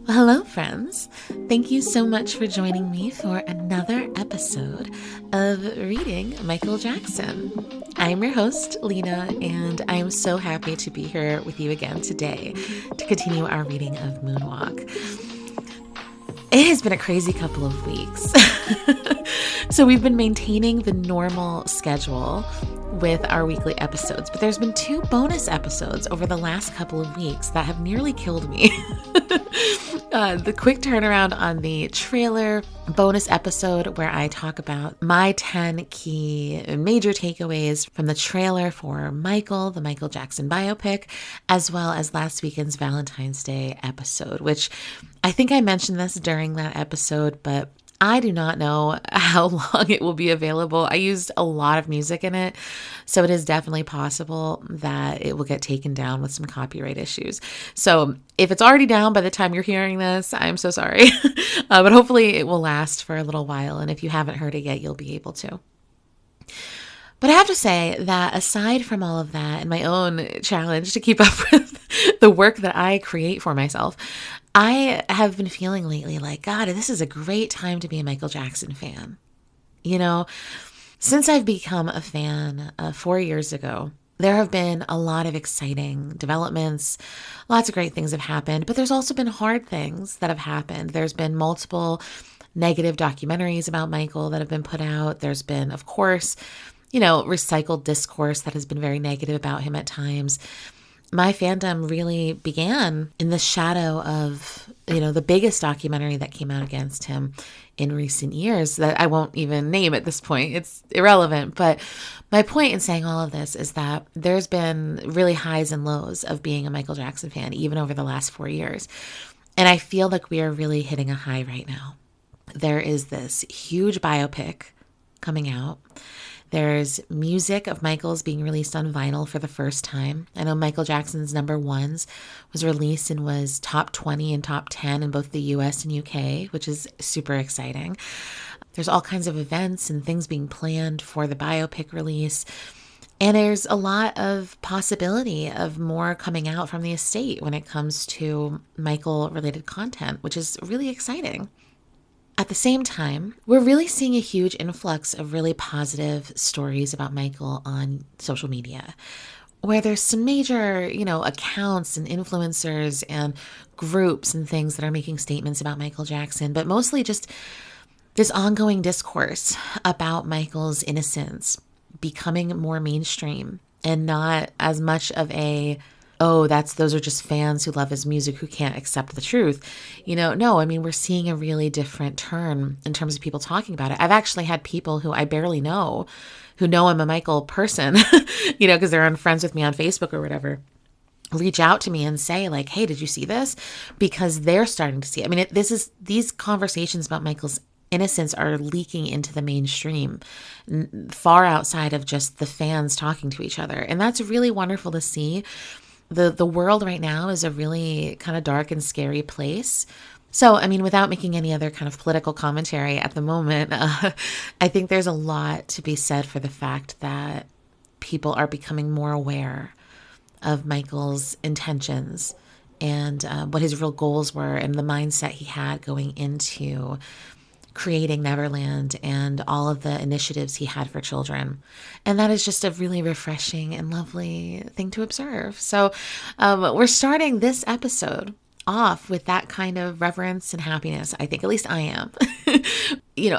Hello, friends. Thank you so much for joining me for another episode of Reading Michael Jackson. I'm your host, Lena, and I am so happy to be here with you again today to continue our reading of Moonwalk. It has been a crazy couple of weeks. So we've been maintaining the normal schedule with our weekly episodes, but there's been 2 bonus episodes over the last couple of weeks that have nearly killed me. The quick turnaround on the trailer bonus episode where I talk about my 10 key major takeaways from the trailer for Michael, the Michael Jackson biopic, as well as last weekend's Valentine's Day episode, which I think I mentioned this during that episode, but I do not know how long it will be available. I used a lot of music in it, so it is definitely possible that it will get taken down with some copyright issues. So if it's already down by the time you're hearing this, I'm so sorry. But hopefully it will last for a little while, and if you haven't heard it yet, you'll be able to. But I have to say that aside from all of that and my own challenge to keep up with the work that I create for myself, I have been feeling lately like, God, this is a great time to be a Michael Jackson fan. You know, since I've become a fan 4 years ago, there have been a lot of exciting developments. Lots of great things have happened, but there's also been hard things that have happened. There's been multiple negative documentaries about Michael that have been put out. There's been, of course, recycled discourse that has been very negative about him at times. My fandom really began in the shadow of, the biggest documentary that came out against him in recent years that I won't even name at this point. It's irrelevant. But my point in saying all of this is that there's been really highs and lows of being a Michael Jackson fan, even over the last 4 years. And I feel like we are really hitting a high right now. There is this huge biopic coming out. There's music of Michael's being released on vinyl for the first time. I know Michael Jackson's Number Ones was released and was top 20 and top 10 in both the US and UK, which is super exciting. There's all kinds of events and things being planned for the biopic release. And there's a lot of possibility of more coming out from the estate when it comes to Michael-related content, which is really exciting. At the same time, we're really seeing a huge influx of really positive stories about Michael on social media, where there's some major, accounts and influencers and groups and things that are making statements about Michael Jackson, but mostly just this ongoing discourse about Michael's innocence becoming more mainstream and not as much of a, oh, those are just fans who love his music who can't accept the truth. No, we're seeing a really different turn in terms of people talking about it. I've actually had people who I barely know, who know I'm a Michael person, because they're on friends with me on Facebook or whatever, reach out to me and say like, hey, did you see this? Because they're starting to see it. These conversations about Michael's innocence are leaking into the mainstream, far outside of just the fans talking to each other. And that's really wonderful to see. The world right now is a really kind of dark and scary place. So, without making any other kind of political commentary at the moment, I think there's a lot to be said for the fact that people are becoming more aware of Michael's intentions and what his real goals were and the mindset he had going into creating Neverland and all of the initiatives he had for children. And that is just a really refreshing and lovely thing to observe. So we're starting this episode off with that kind of reverence and happiness. I think at least I am.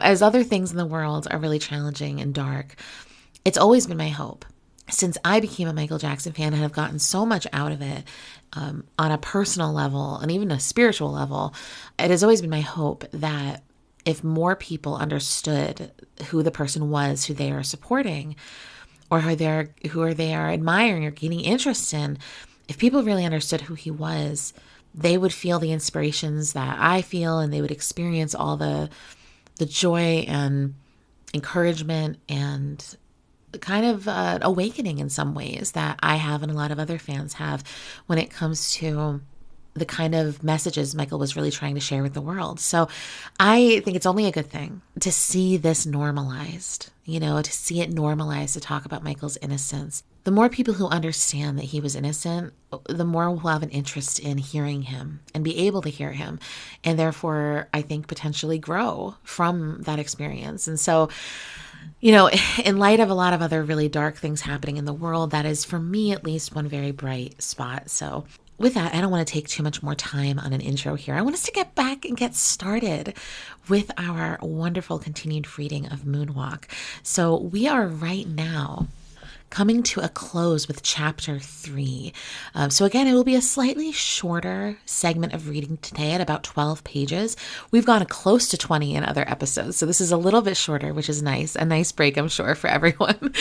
As other things in the world are really challenging and dark, it's always been my hope. Since I became a Michael Jackson fan and have gotten so much out of it on a personal level and even a spiritual level, it has always been my hope that if more people understood who the person was, who they are supporting, or who they are admiring or gaining interest in, if people really understood who he was, they would feel the inspirations that I feel, and they would experience all the joy and encouragement and kind of awakening in some ways that I have and a lot of other fans have when it comes to the kind of messages Michael was really trying to share with the world. So I think it's only a good thing to see this normalized, to see it normalized to talk about Michael's innocence. The more people who understand that he was innocent, the more we'll have an interest in hearing him and be able to hear him, and therefore, I think, potentially grow from that experience. And so, in light of a lot of other really dark things happening in the world, that is, for me at least, one very bright spot. So with that, I don't want to take too much more time on an intro here. I want us to get back and get started with our wonderful continued reading of Moonwalk. So we are right now coming to a close with chapter 3. So again, it will be a slightly shorter segment of reading today at about 12 pages. We've gone close to 20 in other episodes, so this is a little bit shorter, which is nice. A nice break, I'm sure, for everyone.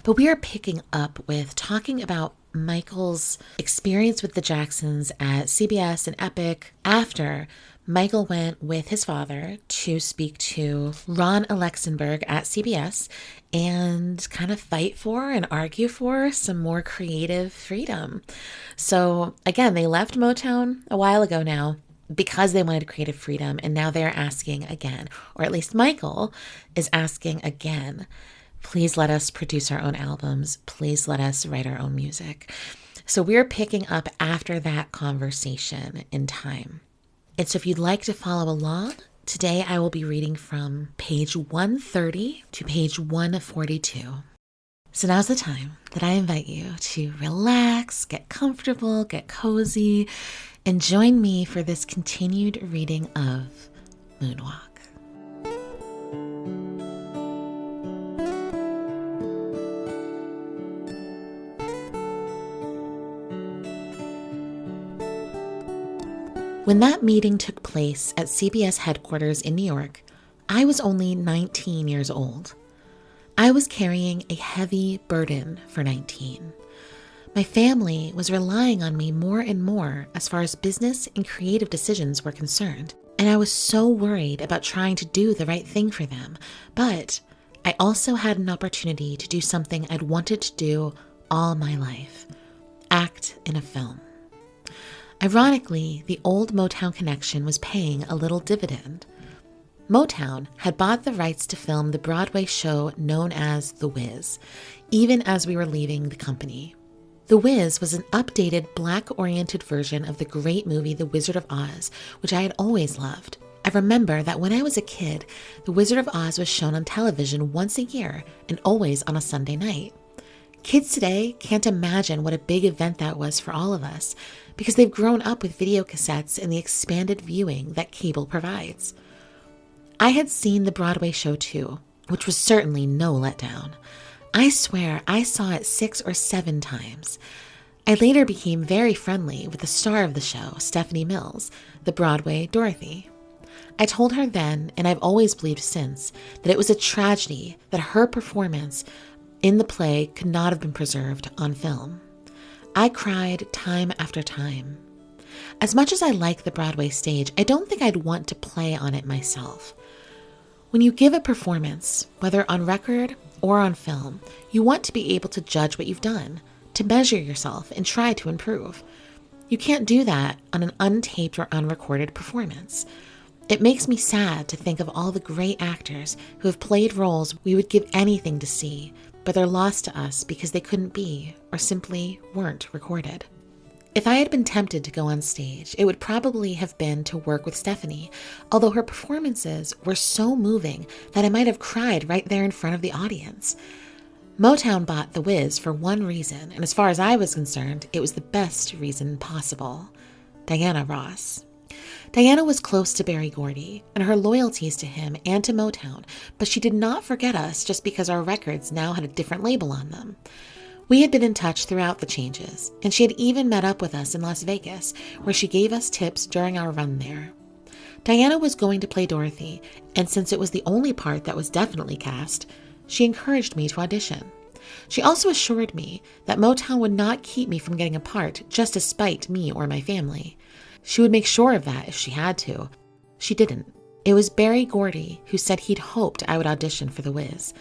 But we are picking up with talking about Michael's experience with the Jacksons at CBS and Epic after Michael went with his father to speak to Ron Alexenberg at CBS and kind of fight for and argue for some more creative freedom. So again, they left Motown a while ago now because they wanted creative freedom, and now they're asking again, or at least Michael is asking again, please let us produce our own albums. Please let us write our own music. So we're picking up after that conversation in time. And so if you'd like to follow along, today I will be reading from page 130 to page 142. So now's the time that I invite you to relax, get comfortable, get cozy, and join me for this continued reading of Moonwalk. When that meeting took place at CBS headquarters in New York, I was only 19 years old. I was carrying a heavy burden for 19. My family was relying on me more and more as far as business and creative decisions were concerned, and I was so worried about trying to do the right thing for them. But I also had an opportunity to do something I'd wanted to do all my life: act in a film. Ironically, the old Motown connection was paying a little dividend. Motown had bought the rights to film the Broadway show known as The Wiz, even as we were leaving the company. The Wiz was an updated Black-oriented version of the great movie The Wizard of Oz, which I had always loved. I remember that when I was a kid, The Wizard of Oz was shown on television once a year and always on a Sunday night. Kids today can't imagine what a big event that was for all of us because they've grown up with video cassettes and the expanded viewing that cable provides. I had seen the Broadway show too, which was certainly no letdown. I swear I saw it 6 or 7 times. I later became very friendly with the star of the show, Stephanie Mills, the Broadway Dorothy. I told her then, and I've always believed since, that it was a tragedy that her performance in the play could not have been preserved on film. I cried time after time. As much as I like the Broadway stage, I don't think I'd want to play on it myself. When you give a performance, whether on record or on film, you want to be able to judge what you've done, to measure yourself and try to improve. You can't do that on an untaped or unrecorded performance. It makes me sad to think of all the great actors who have played roles we would give anything to see, but they're lost to us because they couldn't be or simply weren't recorded. If I had been tempted to go on stage, it would probably have been to work with Stephanie, although her performances were so moving that I might have cried right there in front of the audience. Motown bought The Wiz for one reason, and as far as I was concerned, it was the best reason possible: Diana Ross. Diana was close to Berry Gordy and her loyalties to him and to Motown, but she did not forget us just because our records now had a different label on them. We had been in touch throughout the changes, and she had even met up with us in Las Vegas, where she gave us tips during our run there. Diana was going to play Dorothy, and since it was the only part that was definitely cast, she encouraged me to audition. She also assured me that Motown would not keep me from getting a part just to spite me or my family. She would make sure of that if she had to. She didn't. It was Berry Gordy who said he'd hoped I would audition for The Wiz.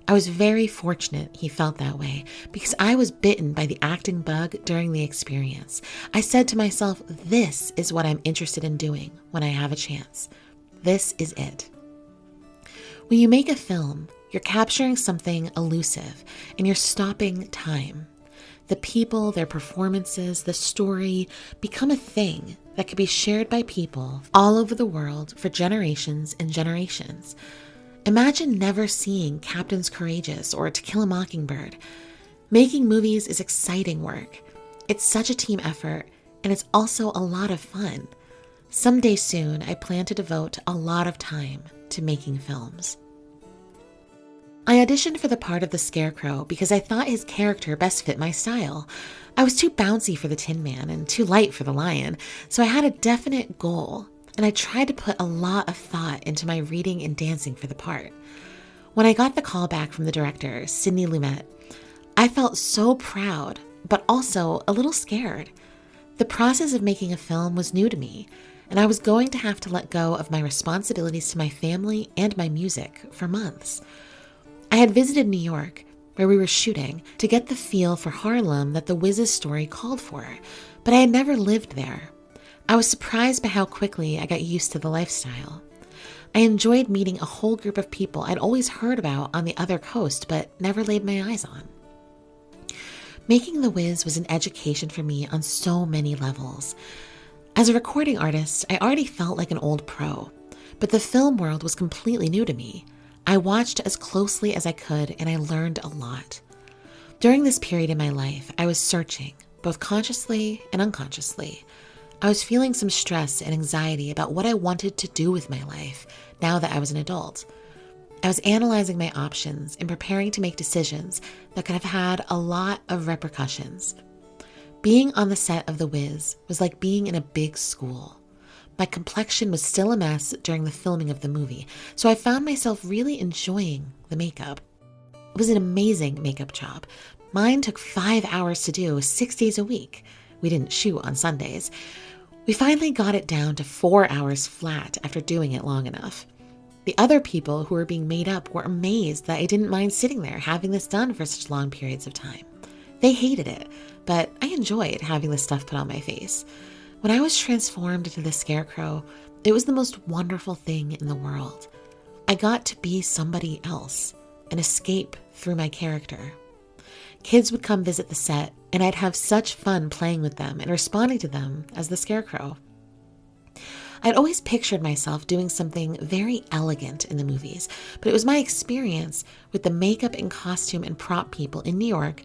I was very fortunate he felt that way because I was bitten by the acting bug during the experience. I said to myself, this is what I'm interested in doing when I have a chance. This is it. When you make a film, You're capturing something elusive, and you're stopping time. The people, their performances, the story become a thing that could be shared by people all over the world for generations and generations. Imagine never seeing Captains Courageous or To Kill a Mockingbird. Making movies is exciting work. It's such a team effort, and it's also a lot of fun. Someday soon, I plan to devote a lot of time to making films. I auditioned for the part of the Scarecrow because I thought his character best fit my style. I was too bouncy for the Tin Man and too light for the Lion, so I had a definite goal, and I tried to put a lot of thought into my reading and dancing for the part. When I got the call back from the director, Sidney Lumet, I felt so proud, but also a little scared. The process of making a film was new to me, and I was going to have to let go of my responsibilities to my family and my music for months. I had visited New York, where we were shooting, to get the feel for Harlem that the Wiz's story called for, but I had never lived there. I was surprised by how quickly I got used to the lifestyle. I enjoyed meeting a whole group of people I'd always heard about on the other coast, but never laid my eyes on. Making The Wiz was an education for me on so many levels. As a recording artist, I already felt like an old pro, but the film world was completely new to me. I watched as closely as I could, and I learned a lot. During this period in my life, I was searching, both consciously and unconsciously. I was feeling some stress and anxiety about what I wanted to do with my life now that I was an adult. I was analyzing my options and preparing to make decisions that could have had a lot of repercussions. Being on the set of The Wiz was like being in a big school. My complexion was still a mess during the filming of the movie, so I found myself really enjoying the makeup. It was an amazing makeup job. Mine took 5 hours to do, 6 days a week. We didn't shoot on Sundays. We finally got it down to 4 hours flat after doing it long enough. The other people who were being made up were amazed that I didn't mind sitting there having this done for such long periods of time. They hated it, but I enjoyed having this stuff put on my face. When I was transformed into the Scarecrow, it was the most wonderful thing in the world. I got to be somebody else and escape through my character. Kids would come visit the set, and I'd have such fun playing with them and responding to them as the Scarecrow. I'd always pictured myself doing something very elegant in the movies, but it was my experience with the makeup and costume and prop people in New York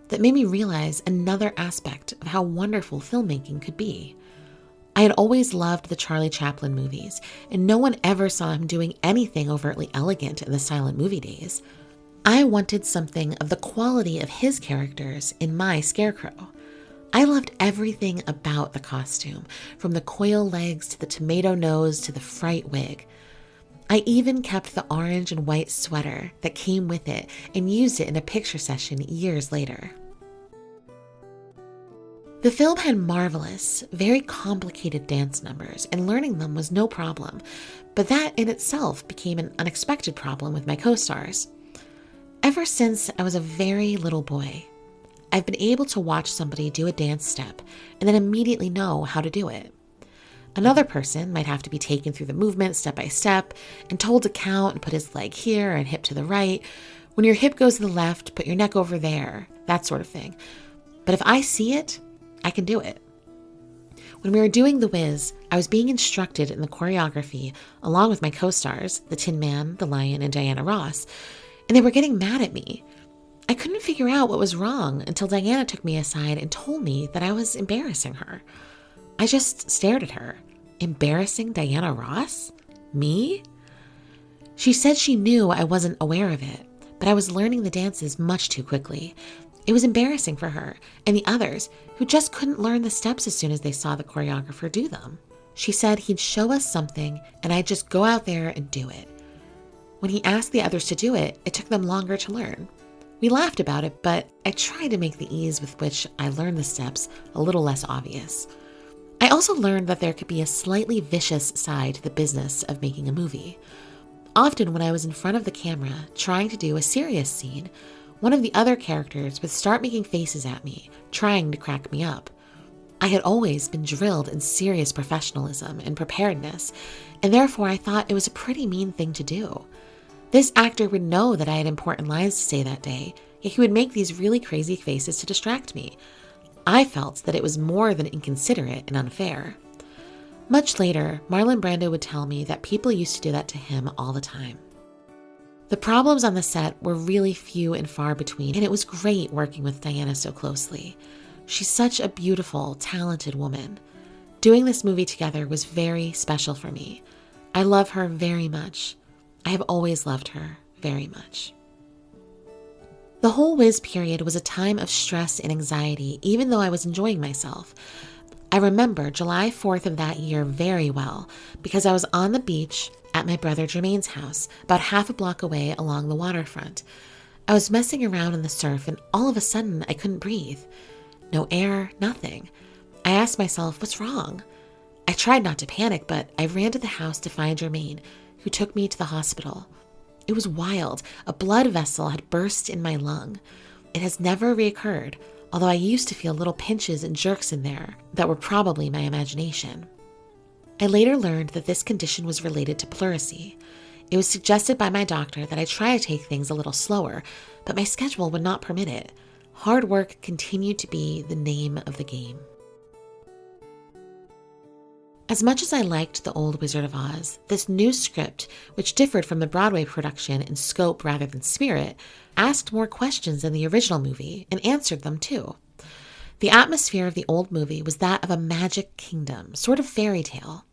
that made me realize another aspect of how wonderful filmmaking could be. I had always loved the Charlie Chaplin movies, and no one ever saw him doing anything overtly elegant in the silent movie days. I wanted something of the quality of his characters in my Scarecrow. I loved everything about the costume, from the coil legs to the tomato nose to the fright wig. I even kept the orange and white sweater that came with it and used it in a picture session years later. The film had marvelous, very complicated dance numbers, and learning them was no problem, but that in itself became an unexpected problem with my co-stars. Ever since I was a very little boy, I've been able to watch somebody do a dance step and then immediately know how to do it. Another person might have to be taken through the movement step by step and told to count and put his leg here and hip to the right. When your hip goes to the left, put your neck over there, that sort of thing. But if I see it, I can do it. When we were doing The Wiz, I was being instructed in the choreography along with my co-stars, the Tin Man, the Lion, and Diana Ross, and they were getting mad at me. I couldn't figure out what was wrong until Diana took me aside and told me that I was embarrassing her. I just stared at her. Embarrassing Diana Ross? Me? She said she knew I wasn't aware of it, but I was learning the dances much too quickly. It was embarrassing for her and the others who just couldn't learn the steps as soon as they saw the choreographer do them. She said he'd show us something and I'd just go out there and do it. When he asked the others to do it, it took them longer to learn. We laughed about it, but I tried to make the ease with which I learned the steps a little less obvious. I also learned that there could be a slightly vicious side to the business of making a movie. Often when I was in front of the camera trying to do a serious scene, one of the other characters would start making faces at me, trying to crack me up. I had always been drilled in serious professionalism and preparedness, and therefore I thought it was a pretty mean thing to do. This actor would know that I had important lines to say that day, yet he would make these really crazy faces to distract me. I felt that it was more than inconsiderate and unfair. Much later, Marlon Brando would tell me that people used to do that to him all the time. The problems on the set were really few and far between, and it was great working with Diana so closely. She's such a beautiful, talented woman. Doing this movie together was very special for me. I love her very much. I have always loved her very much. The whole Wiz period was a time of stress and anxiety, even though I was enjoying myself. I remember July 4th of that year very well because I was on the beach at my brother Jermaine's house, about half a block away along the waterfront. I was messing around in the surf and all of a sudden I couldn't breathe. No air, nothing. I asked myself, what's wrong? I tried not to panic, but I ran to the house to find Jermaine, who took me to the hospital. It was wild. A blood vessel had burst in my lung. It has never reoccurred, although I used to feel little pinches and jerks in there that were probably my imagination. I later learned that this condition was related to pleurisy. It was suggested by my doctor that I try to take things a little slower, but my schedule would not permit it. Hard work continued to be the name of the game. As much as I liked The Old Wizard of Oz, this new script, which differed from the Broadway production in scope rather than spirit, asked more questions than the original movie and answered them too. The atmosphere of the old movie was that of a magic kingdom, sort of fairy tale.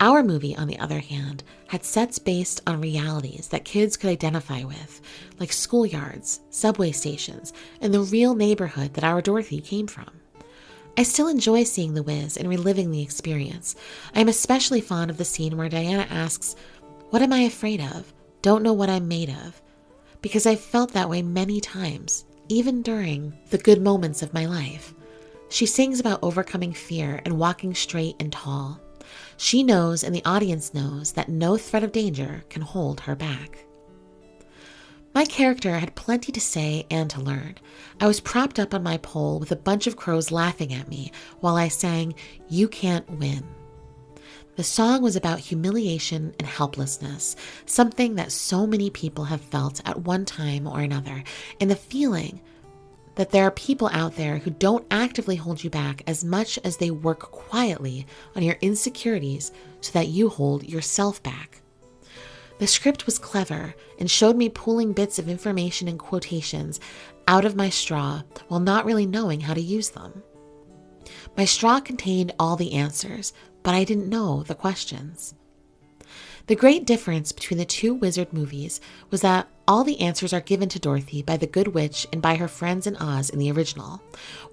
Our movie, on the other hand, had sets based on realities that kids could identify with, like schoolyards, subway stations, and the real neighborhood that our Dorothy came from. I still enjoy seeing The Wiz and reliving the experience. I am especially fond of the scene where Diana asks, "What am I afraid of? Don't know what I'm made of." Because I've felt that way many times, even during the good moments of my life. She sings about overcoming fear and walking straight and tall. She knows and the audience knows that no threat of danger can hold her back. My character had plenty to say and to learn. I was propped up on my pole with a bunch of crows laughing at me while I sang, "You Can't Win." The song was about humiliation and helplessness, something that so many people have felt at one time or another, and the feeling that there are people out there who don't actively hold you back as much as they work quietly on your insecurities so that you hold yourself back. The script was clever and showed me pulling bits of information and quotations out of my straw while not really knowing how to use them. My straw contained all the answers, but I didn't know the questions. The great difference between the two wizard movies was that all the answers are given to Dorothy by the Good Witch and by her friends in Oz in the original,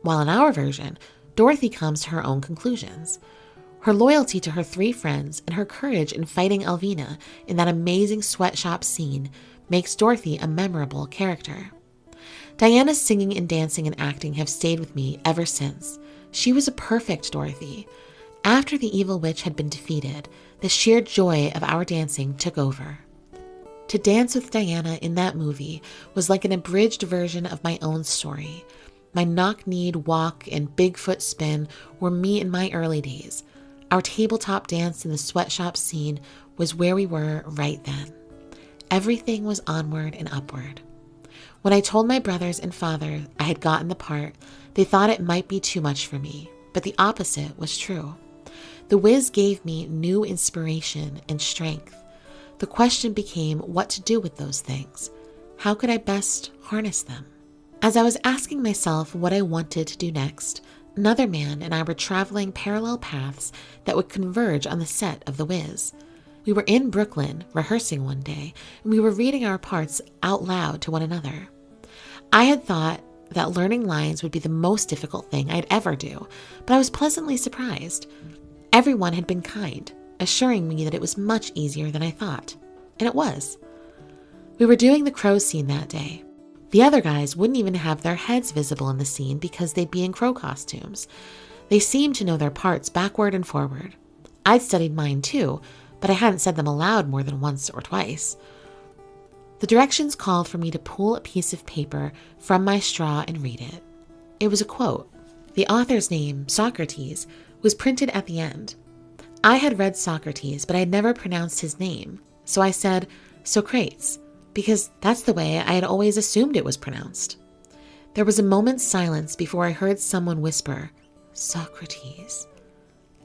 while in our version, Dorothy comes to her own conclusions. Her loyalty to her three friends and her courage in fighting Elvina in that amazing sweatshop scene makes Dorothy a memorable character. Diana's singing and dancing and acting have stayed with me ever since. She was a perfect Dorothy. After the evil witch had been defeated, the sheer joy of our dancing took over. To dance with Diana in that movie was like an abridged version of my own story. My knock-kneed walk and Bigfoot spin were me in my early days. Our tabletop dance in the sweatshop scene was where we were right then. Everything was onward and upward. When I told my brothers and father I had gotten the part, they thought it might be too much for me, but the opposite was true. The Wiz gave me new inspiration and strength. The question became what to do with those things. How could I best harness them? As I was asking myself what I wanted to do next, another man and I were traveling parallel paths that would converge on the set of The Wiz. We were in Brooklyn rehearsing one day, and we were reading our parts out loud to one another. I had thought that learning lines would be the most difficult thing I'd ever do, but I was pleasantly surprised. Everyone had been kind, assuring me that it was much easier than I thought, and it was. We were doing the crow scene that day. The other guys wouldn't even have their heads visible in the scene because they'd be in crow costumes. They seemed to know their parts backward and forward. I'd studied mine too, but I hadn't said them aloud more than once or twice. The directions called for me to pull a piece of paper from my straw and read it. It was a quote. The author's name, Socrates, was printed at the end. I had read Socrates, but I had never pronounced his name, so I said, Socrates. because that's the way I had always assumed it was pronounced. There was a moment's silence before I heard someone whisper, "Socrates."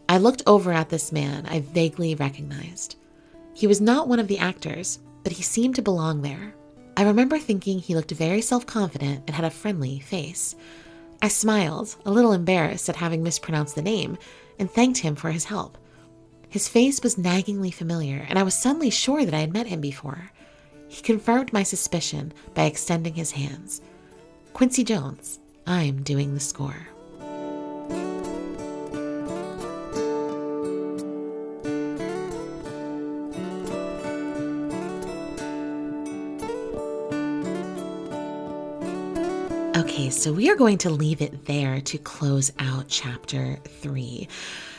I looked over at this man I vaguely recognized. He was not one of the actors, but he seemed to belong there. I remember thinking he looked very self-confident and had a friendly face. I smiled, a little embarrassed at having mispronounced the name, and thanked him for his help. His face was naggingly familiar, and I was suddenly sure that I had met him before. He confirmed my suspicion by extending his hands. "Quincy Jones, I'm doing the score." Okay, so we are going to leave it there to close out chapter 3.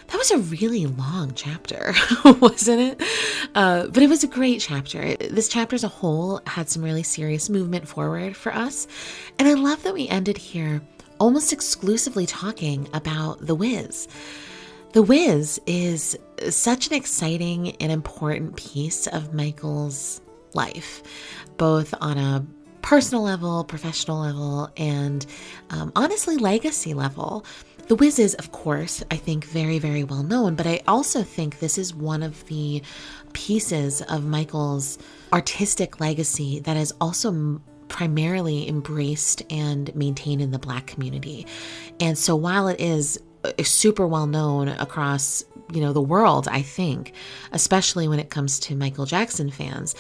That was a really long chapter, wasn't it? But it was a great chapter. This chapter as a whole had some really serious movement forward for us. And I love that we ended here almost exclusively talking about The Wiz. The Wiz is such an exciting and important piece of Michael's life, both on a personal level, professional level, and honestly, legacy level. The Wiz is, of course, I think very, very well known, but I also think this is one of the pieces of Michael's artistic legacy that is also primarily embraced and maintained in the Black community. And so while it is super well known across, the world, I think, especially when it comes to Michael Jackson fans,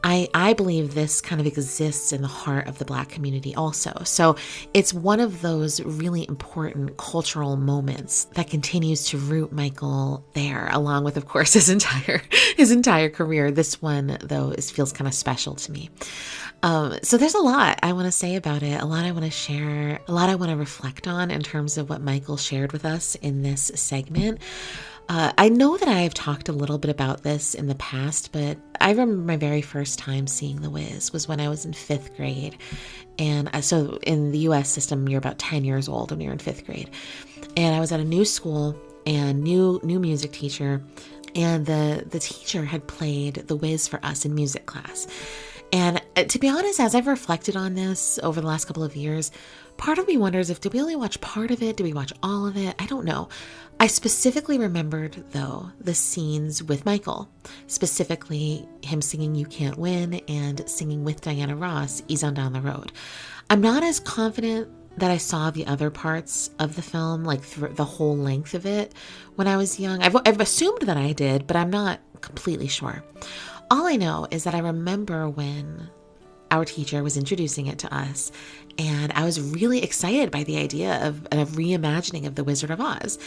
I believe this kind of exists in the heart of the Black community also. So it's one of those really important cultural moments that continues to root Michael there, along with, of course, his entire career. This one, though, feels kind of special to me. So there's a lot I want to say about it, a lot I want to share, a lot I want to reflect on in terms of what Michael shared with us in this segment. I know that I've talked a little bit about this in the past, but I remember my very first time seeing The Wiz was when I was in 5th grade. And so in the US system, you're about 10 years old when you're in 5th grade. And I was at a new school and new music teacher. And the teacher had played The Wiz for us in music class. And to be honest, as I've reflected on this over the last couple of years, part of me wonders did we only watch part of it? Did we watch all of it? I don't know. I specifically remembered, though, the scenes with Michael, specifically him singing You Can't Win and singing with Diana Ross, Ease on Down the Road. I'm not as confident that I saw the other parts of the film, like the whole length of it when I was young. I've assumed that I did, but I'm not completely sure. All I know is that I remember when our teacher was introducing it to us, and I was really excited by the idea of a reimagining of The Wizard of Oz.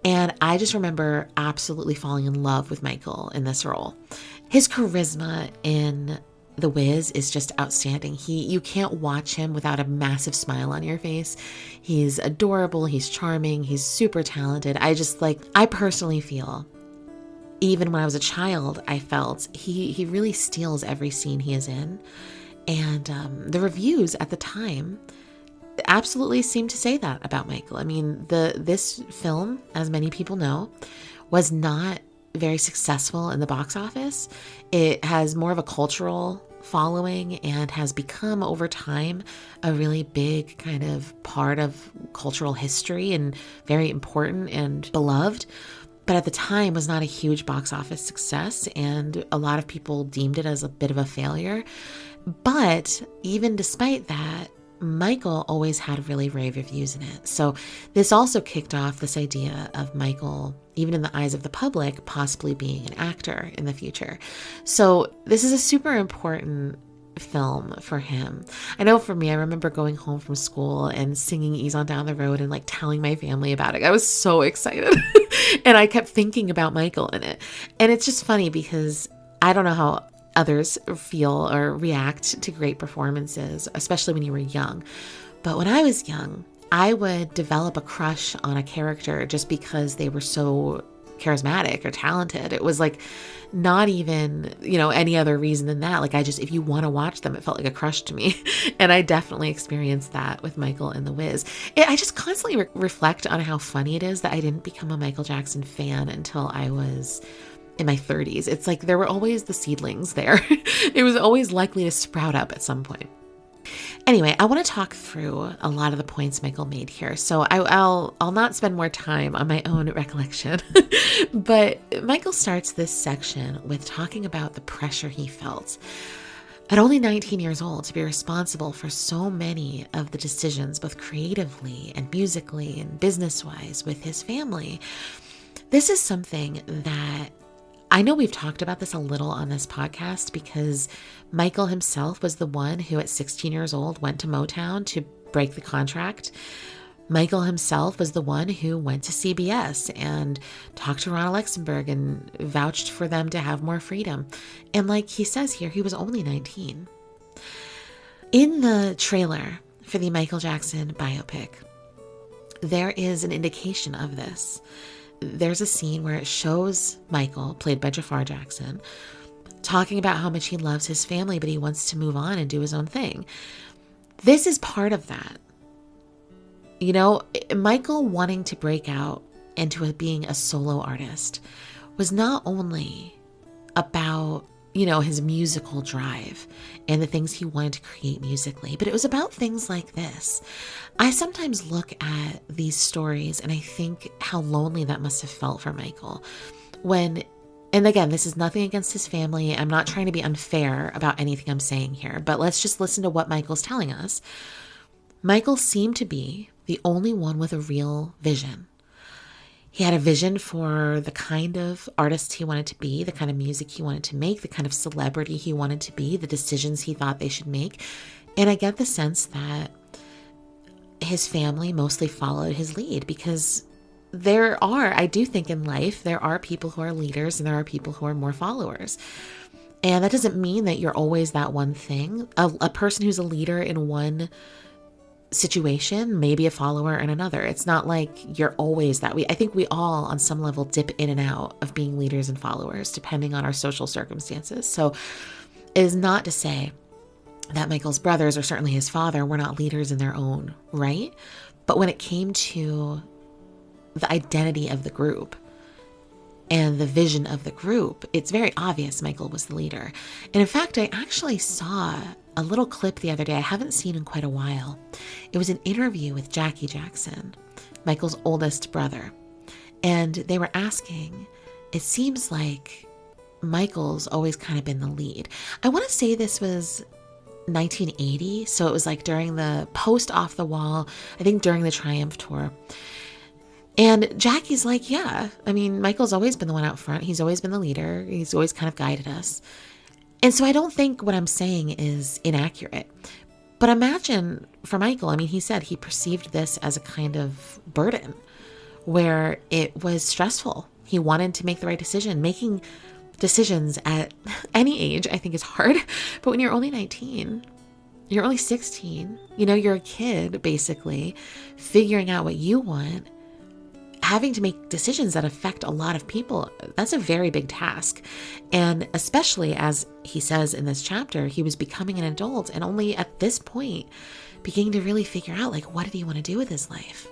And I just remember absolutely falling in love with Michael in this role. His charisma in The Wiz is just outstanding. You can't watch him without a massive smile on your face. He's adorable, he's charming, he's super talented. I personally feel, even when I was a child, I felt he really steals every scene he is in. And the reviews at the time absolutely seemed to say that about Michael. I mean, this film, as many people know, was not very successful in the box office. It has more of a cultural following and has become over time a really big kind of part of cultural history and very important and beloved. But at the time was not a huge box office success, and a lot of people deemed it as a bit of a failure. But even despite that, Michael always had really rave reviews in it. So this also kicked off this idea of Michael, even in the eyes of the public, possibly being an actor in the future. So this is a super important film for him. I know for me, I remember going home from school and singing Ease on Down the Road and telling my family about it. I was so excited. And I kept thinking about Michael in it. And it's just funny because I don't know how others feel or react to great performances, especially when you were young. But when I was young, I would develop a crush on a character just because they were so charismatic or talented. It was not even, any other reason than that. If you want to watch them, it felt like a crush to me. And I definitely experienced that with Michael and The Wiz. I just constantly reflect on how funny it is that I didn't become a Michael Jackson fan until I was in my 30s. It's like there were always the seedlings there. It was always likely to sprout up at some point. Anyway, I want to talk through a lot of the points Michael made here. So I'll not spend more time on my own recollection. But Michael starts this section with talking about the pressure he felt at only 19 years old to be responsible for so many of the decisions, both creatively and musically and business-wise with his family. This is something that I know we've talked about this a little on this podcast because Michael himself was the one who at 16 years old went to Motown to break the contract. Michael himself was the one who went to CBS and talked to Ronald Luxembourg and vouched for them to have more freedom. And like he says here, he was only 19. In the trailer for the Michael Jackson biopic, there is an indication of this. There's a scene where it shows Michael, played by Jafar Jackson, talking about how much he loves his family, but he wants to move on and do his own thing. This is part of that. You know, Michael wanting to break out into being a solo artist was not only about, you know, his musical drive and the things he wanted to create musically, but it was about things like this. I sometimes look at these stories and I think how lonely that must have felt for Michael when, and again, this is nothing against his family. I'm not trying to be unfair about anything I'm saying here, but let's just listen to what Michael's telling us. Michael seemed to be the only one with a real vision. He had a vision for the kind of artist he wanted to be, the kind of music he wanted to make, the kind of celebrity he wanted to be, the decisions he thought they should make. And I get the sense that his family mostly followed his lead because I do think in life, there are people who are leaders and there are people who are more followers. And that doesn't mean that you're always that one thing. A person who's a leader in one situation, maybe a follower in another. It's not like you're always that way. I think we all on some level dip in and out of being leaders and followers depending on our social circumstances. So it is not to say that Michael's brothers or certainly his father were not leaders in their own right. But when it came to the identity of the group and the vision of the group, it's very obvious Michael was the leader. And in fact, I actually saw a little clip the other day I haven't seen in quite a while. It was an interview with Jackie Jackson, Michael's oldest brother. And they were asking, it seems like Michael's always kind of been the lead. I want to say this was 1980. So it was like during the post Off the Wall, I think during the Triumph tour. And Jackie's like, yeah, I mean, Michael's always been the one out front. He's always been the leader. He's always kind of guided us. And so I don't think what I'm saying is inaccurate. But imagine for Michael, I mean, he said he perceived this as a kind of burden where it was stressful. He wanted to make the right decision. Making decisions at any age, I think, is hard. But when you're only 19, you're only 16, you know, you're a kid, basically, figuring out what you want, having to make decisions that affect a lot of people, that's a very big task. And especially as he says in this chapter, he was becoming an adult and only at this point beginning to really figure out, like, what did he want to do with his life?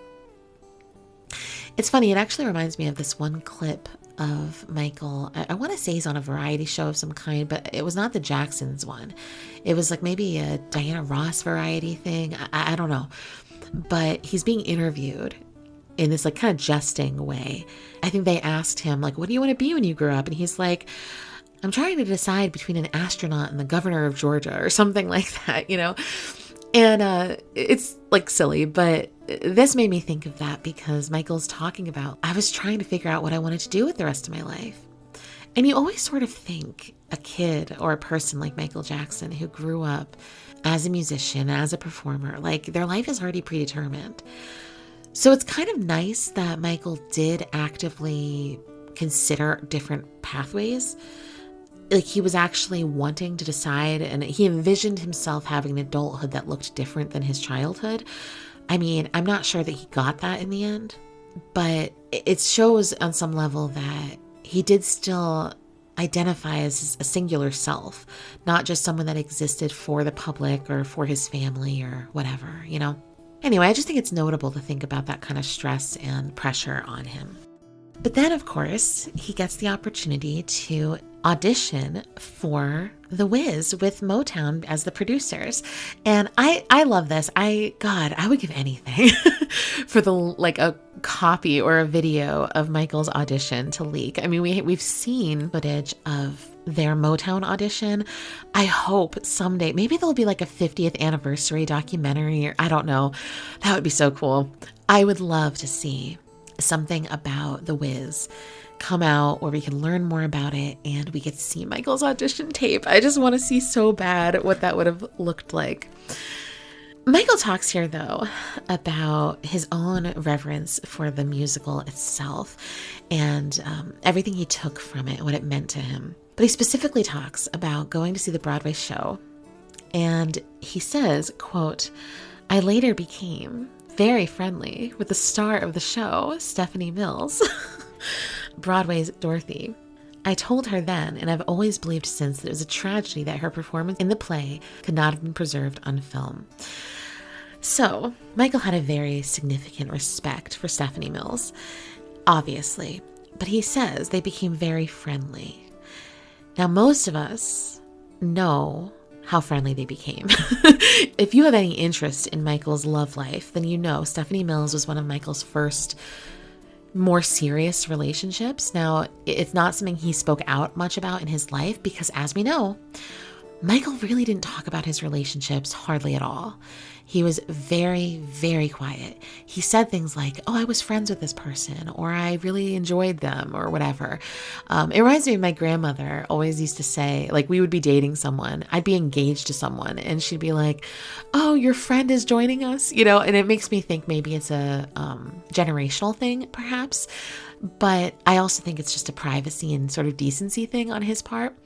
It's funny, it actually reminds me of this one clip of Michael. I want to say he's on a variety show of some kind, but it was not the Jacksons one. It was like maybe a Diana Ross variety thing. I don't know. But he's being interviewed in this like kind of jesting way. I think they asked him, like, what do you want to be when you grow up? And he's like, I'm trying to decide between an astronaut and the governor of Georgia or something like that, you know? And it's like silly, but this made me think of that because Michael's talking about, I was trying to figure out what I wanted to do with the rest of my life. And you always sort of think a kid or a person like Michael Jackson who grew up as a musician, as a performer, like their life is already predetermined. So it's kind of nice that Michael did actively consider different pathways. Like he was actually wanting to decide, and he envisioned himself having an adulthood that looked different than his childhood. I mean, I'm not sure that he got that in the end, but it shows on some level that he did still identify as a singular self, not just someone that existed for the public or for his family or whatever, you know? Anyway, I just think it's notable to think about that kind of stress and pressure on him. But then, of course, he gets the opportunity to audition for The Wiz with Motown as the producers. And I love this. God, I would give anything for a copy or a video of Michael's audition to leak. I mean, we've seen footage of their Motown audition. I hope someday, maybe there'll be like a 50th anniversary documentary, or I don't know. That would be so cool. I would love to see something about The Wiz come out where we can learn more about it and we get to see Michael's audition tape. I just want to see so bad what that would have looked like. Michael talks here, though, about his own reverence for the musical itself and everything he took from it, what it meant to him. But he specifically talks about going to see the Broadway show. And he says, quote, "I later became very friendly with the star of the show, Stephanie Mills, Broadway's Dorothy. I told her then, and I've always believed since, that it was a tragedy that her performance in the play could not have been preserved on film." So, Michael had a very significant respect for Stephanie Mills, obviously, but he says they became very friendly. Now, most of us know how friendly they became. If you have any interest in Michael's love life, then you know Stephanie Mills was one of Michael's first more serious relationships. Now, it's not something he spoke out much about in his life because, as we know, Michael really didn't talk about his relationships hardly at all. He was very, very quiet. He said things like, "Oh, I was friends with this person," or "I really enjoyed them," or whatever. It reminds me of my grandmother always used to say, like, we would be dating someone. I'd be engaged to someone and she'd be like, "Oh, your friend is joining us," and it makes me think maybe it's a generational thing, perhaps. But I also think it's just a privacy and sort of decency thing on his part.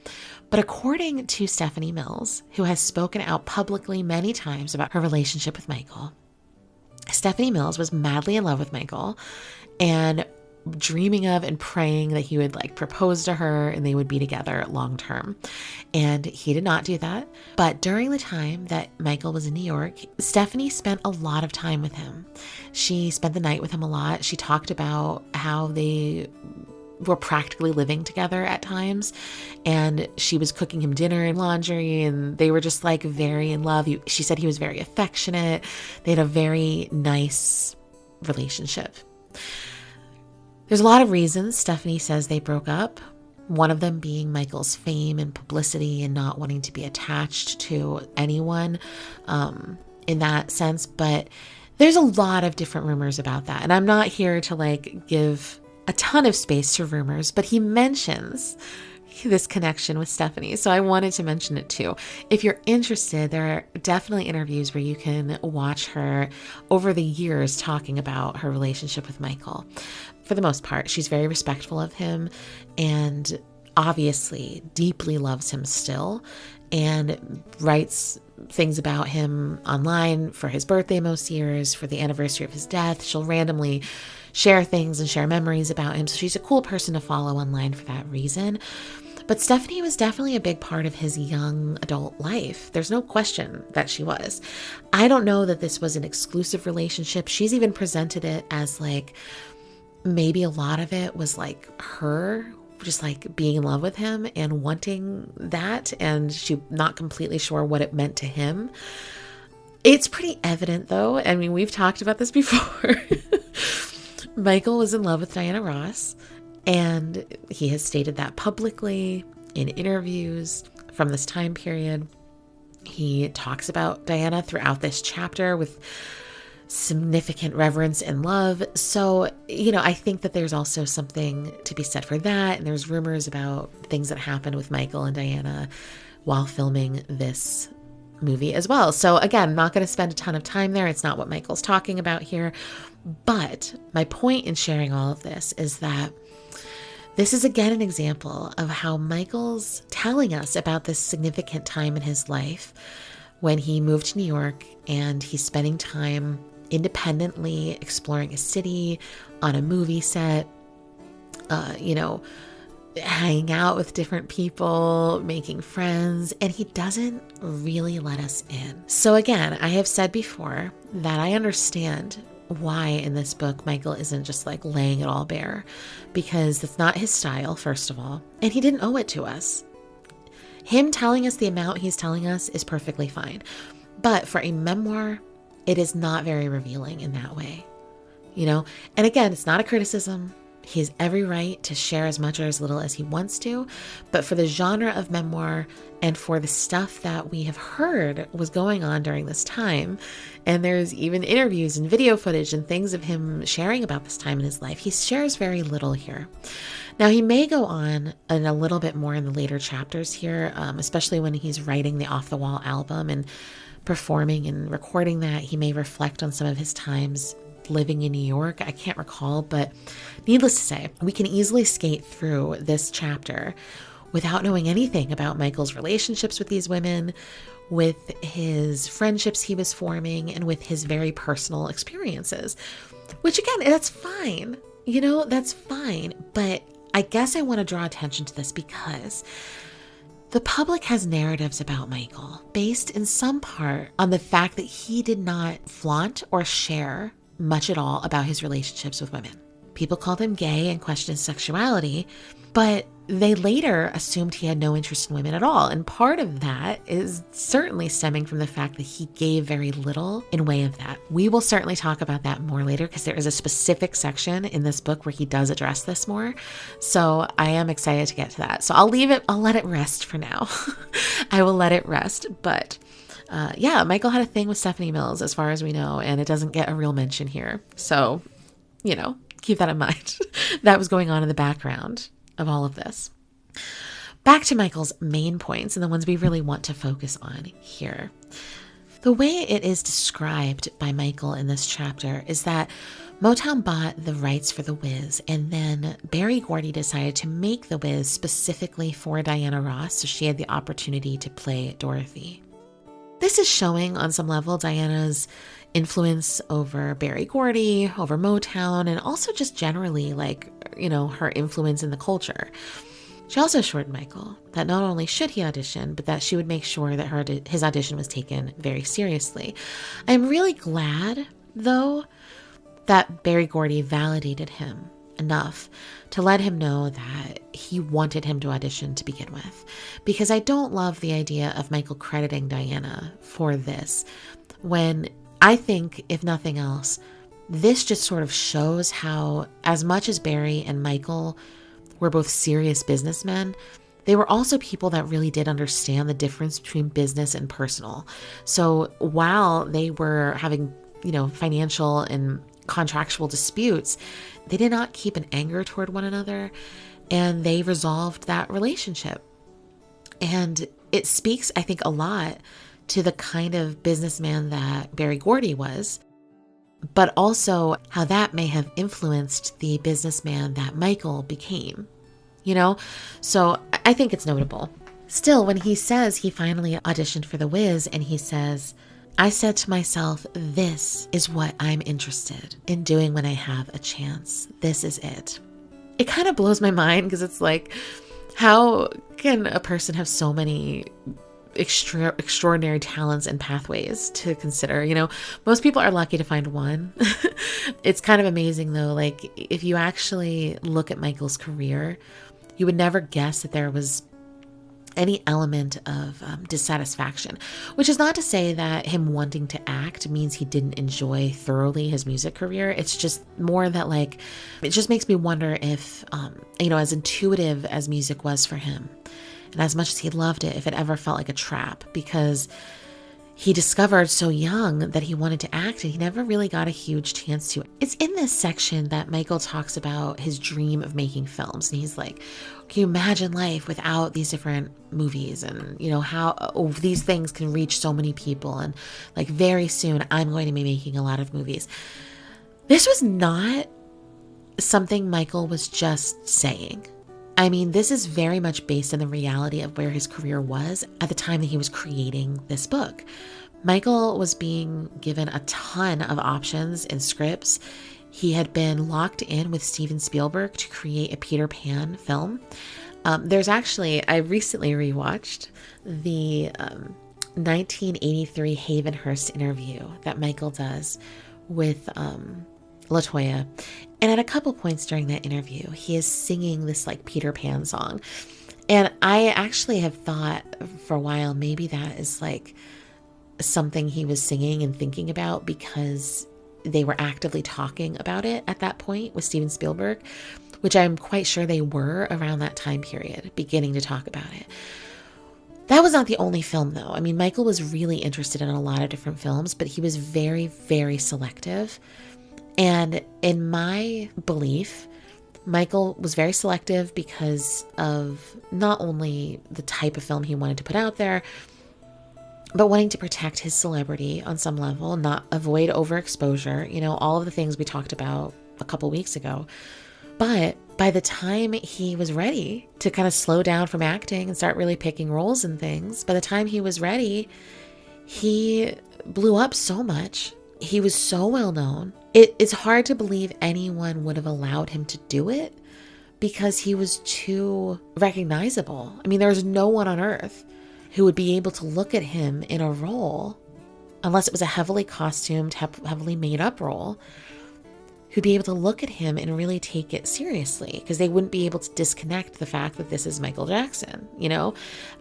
But according to Stephanie Mills, who has spoken out publicly many times about her relationship with Michael, Stephanie Mills was madly in love with Michael and dreaming of and praying that he would propose to her and they would be together long term. And he did not do that. But during the time that Michael was in New York, Stephanie spent a lot of time with him. She spent the night with him a lot. She talked about how they were practically living together at times, and she was cooking him dinner and laundry, and they were just very in love. She said he was very affectionate. They had a very nice relationship. There's a lot of reasons Stephanie says they broke up. One of them being Michael's fame and publicity and not wanting to be attached to anyone in that sense. But there's a lot of different rumors about that. And I'm not here to give a ton of space to rumors, but he mentions this connection with Stephanie. So I wanted to mention it too. If you're interested, there are definitely interviews where you can watch her over the years talking about her relationship with Michael. For the most part, she's very respectful of him and obviously deeply loves him still and writes things about him online for his birthday most years, for the anniversary of his death. She'll randomly share things and share memories about him. So she's a cool person to follow online for that reason. But Stephanie was definitely a big part of his young adult life. There's no question that she was. I don't know that this was an exclusive relationship. She's even presented it as maybe a lot of it was her just being in love with him and wanting that, and she's not completely sure what it meant to him. It's pretty evident though. I mean, we've talked about this before. Michael was in love with Diana Ross, and he has stated that publicly in interviews from this time period. He talks about Diana throughout this chapter with significant reverence and love. So, I think that there's also something to be said for that. And there's rumors about things that happened with Michael and Diana while filming this movie as well. So again, I'm not going to spend a ton of time there. It's not what Michael's talking about here. But my point in sharing all of this is that this is again an example of how Michael's telling us about this significant time in his life when he moved to New York and he's spending time independently exploring a city, on a movie set, hanging out with different people, making friends, and he doesn't really let us in. So again, I have said before that I understand why in this book Michael isn't just like laying it all bare, because that's not his style, first of all, and he didn't owe it to us. Him telling us the amount he's telling us is perfectly fine, but for a memoir, it is not very revealing in that way, you know? And again, it's not a criticism. He has every right to share as much or as little as he wants to, but for the genre of memoir and for the stuff that we have heard was going on during this time, and there's even interviews and video footage and things of him sharing about this time in his life, he shares very little here. Now, he may go on in a little bit more in the later chapters here, especially when he's writing the Off the Wall album and performing and recording that. He may reflect on some of his times living in New York. I can't recall, but needless to say, we can easily skate through this chapter without knowing anything about Michael's relationships with these women, with his friendships he was forming, and with his very personal experiences, which again, that's fine. You know, that's fine. But I guess I want to draw attention to this because the public has narratives about Michael based in some part on the fact that he did not flaunt or share much at all about his relationships with women. People called him gay and questioned his sexuality, but they later assumed he had no interest in women at all. And part of that is certainly stemming from the fact that he gave very little in way of that. We will certainly talk about that more later because there is a specific section in this book where he does address this more. So I am excited to get to that. So I'll let it rest for now. I will let it rest, but yeah, Michael had a thing with Stephanie Mills as far as we know, and it doesn't get a real mention here. So, you know, keep that in mind. That was going on in the background of all of this. Back to Michael's main points and the ones we really want to focus on here. The way it is described by Michael in this chapter is that Motown bought the rights for The Wiz, and then Berry Gordy decided to make The Wiz specifically for Diana Ross, so she had the opportunity to play Dorothy. This is showing on some level Diana's influence over Berry Gordy, over Motown, and also just generally like, you know, her influence in the culture. She also assured Michael that not only should he audition, but that she would make sure that his audition was taken very seriously. I'm really glad, though, that Berry Gordy validated him enough to let him know that he wanted him to audition to begin with, because I don't love the idea of Michael crediting Diana for this, when I think, if nothing else, this just sort of shows how, as much as Berry and Michael were both serious businessmen, they were also people that really did understand the difference between business and personal. So while they were having, you know, financial and contractual disputes, they did not keep an anger toward one another, and they resolved that relationship. And it speaks, I think, a lot to the kind of businessman that Berry Gordy was, but also how that may have influenced the businessman that Michael became, you know? So I think it's notable. Still, when he says he finally auditioned for The Wiz and he says, I said to myself, this is what I'm interested in doing when I have a chance. This is it. It kind of blows my mind because it's like, how can a person have so many extraordinary talents and pathways to consider? You know, most people are lucky to find one. It's kind of amazing though. Like, if you actually look at Michael's career, you would never guess that there was any element of dissatisfaction, which is not to say that him wanting to act means he didn't enjoy thoroughly his music career. It's just more that, like, it just makes me wonder if, you know, as intuitive as music was for him, and as much as he loved it, if it ever felt like a trap, because he discovered so young that he wanted to act and he never really got a huge chance to. It's in this section that Michael talks about his dream of making films. And he's like, can you imagine life without these different movies, and, you know, how these things can reach so many people, and like very soon I'm going to be making a lot of movies. This was not something Michael was just saying. I mean, this is very much based on the reality of where his career was at the time that he was creating this book. Michael was being given a ton of options and scripts. He had been locked in with Steven Spielberg to create a Peter Pan film. There's actually, I recently rewatched the 1983 Havenhurst interview that Michael does with LaToya. And at a couple points during that interview, he is singing this like Peter Pan song. And I actually have thought for a while, maybe that is like something he was singing and thinking about because they were actively talking about it at that point with Steven Spielberg, which I'm quite sure they were around that time period, beginning to talk about it. That was not the only film, though. I mean, Michael was really interested in a lot of different films, but he was very, very selective. And in my belief, Michael was very selective because of not only the type of film he wanted to put out there, but wanting to protect his celebrity on some level, not avoid overexposure, all of the things we talked about a couple weeks ago. But by the time he was ready to kind of slow down from acting and start really picking roles and things, by the time he was ready, he blew up so much. He was so well known. It's hard to believe anyone would have allowed him to do it because he was too recognizable. I mean, there's no one on earth who would be able to look at him in a role, unless it was a heavily costumed, heavily made up role, who'd be able to look at him and really take it seriously because they wouldn't be able to disconnect the fact that this is Michael Jackson.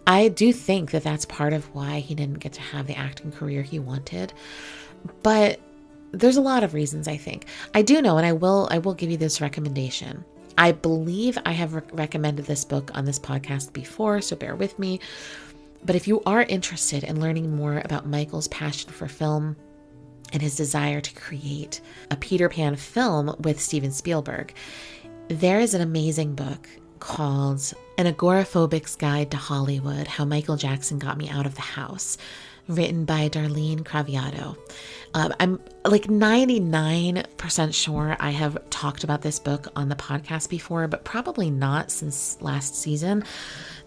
I do think that that's part of why he didn't get to have the acting career he wanted. But there's a lot of reasons, I think. I do know, and I will give you this recommendation. I believe I have recommended this book on this podcast before, so bear with me. But if you are interested in learning more about Michael's passion for film and his desire to create a Peter Pan film with Steven Spielberg, there is an amazing book called An Agoraphobic's Guide to Hollywood, How Michael Jackson Got Me Out of the House, written by Darlene Craviato. I'm like 99% sure I have talked about this book on the podcast before, but probably not since last season.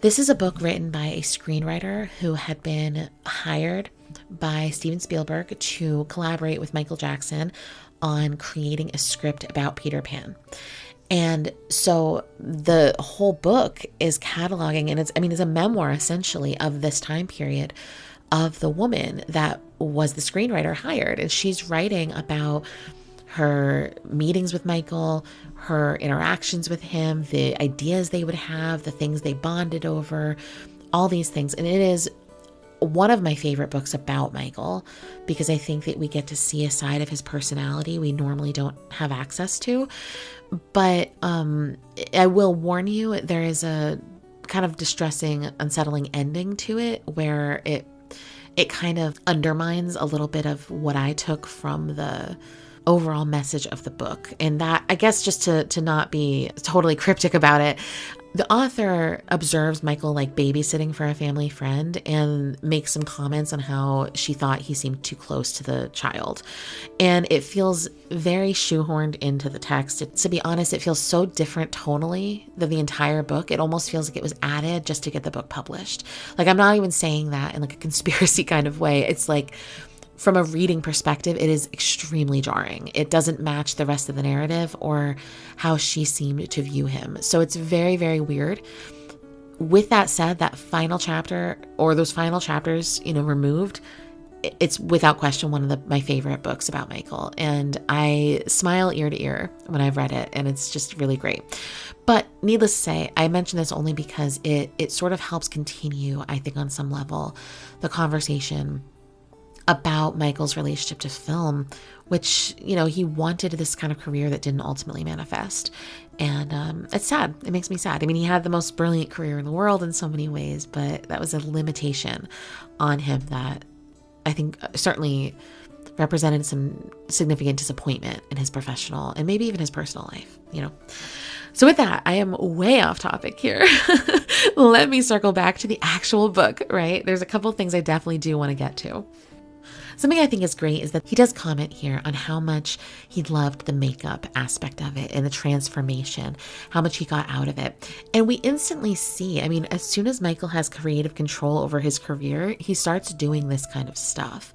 This is a book written by a screenwriter who had been hired by Steven Spielberg to collaborate with Michael Jackson on creating a script about Peter Pan. And so the whole book is cataloging, and it's a memoir essentially of this time period of the woman that was the screenwriter hired. And she's writing about her meetings with Michael, her interactions with him, the ideas they would have, the things they bonded over, all these things. And it is one of my favorite books about Michael because I think that we get to see a side of his personality we normally don't have access to. But I will warn you, there is a kind of distressing, unsettling ending to it where it kind of undermines a little bit of what I took from the overall message of the book. And that, I guess, just to not be totally cryptic about it, the author observes Michael like babysitting for a family friend and makes some comments on how she thought he seemed too close to the child. And it feels very shoehorned into the text. To be honest, it feels so different tonally than the entire book. It almost feels like it was added just to get the book published. Like, I'm not even saying that in like a conspiracy kind of way. It's like, from a reading perspective, it is extremely jarring. It doesn't match the rest of the narrative or how she seemed to view him. So it's very, very weird. With that said, that final chapter or those final chapters, removed, it's without question one of my favorite books about Michael. And I smile ear to ear when I've read it, and it's just really great. But needless to say, I mention this only because it sort of helps continue, I think, on some level, the conversation about Michael's relationship to film, which, he wanted this kind of career that didn't ultimately manifest. And it's sad. It makes me sad. I mean, he had the most brilliant career in the world in so many ways, but that was a limitation on him that I think certainly represented some significant disappointment in his professional and maybe even his personal life, So with that, I am way off topic here. Let me circle back to the actual book, right? There's a couple of things I definitely do want to get to. Something I think is great is that he does comment here on how much he loved the makeup aspect of it and the transformation, how much he got out of it. And we instantly see, as soon as Michael has creative control over his career, he starts doing this kind of stuff.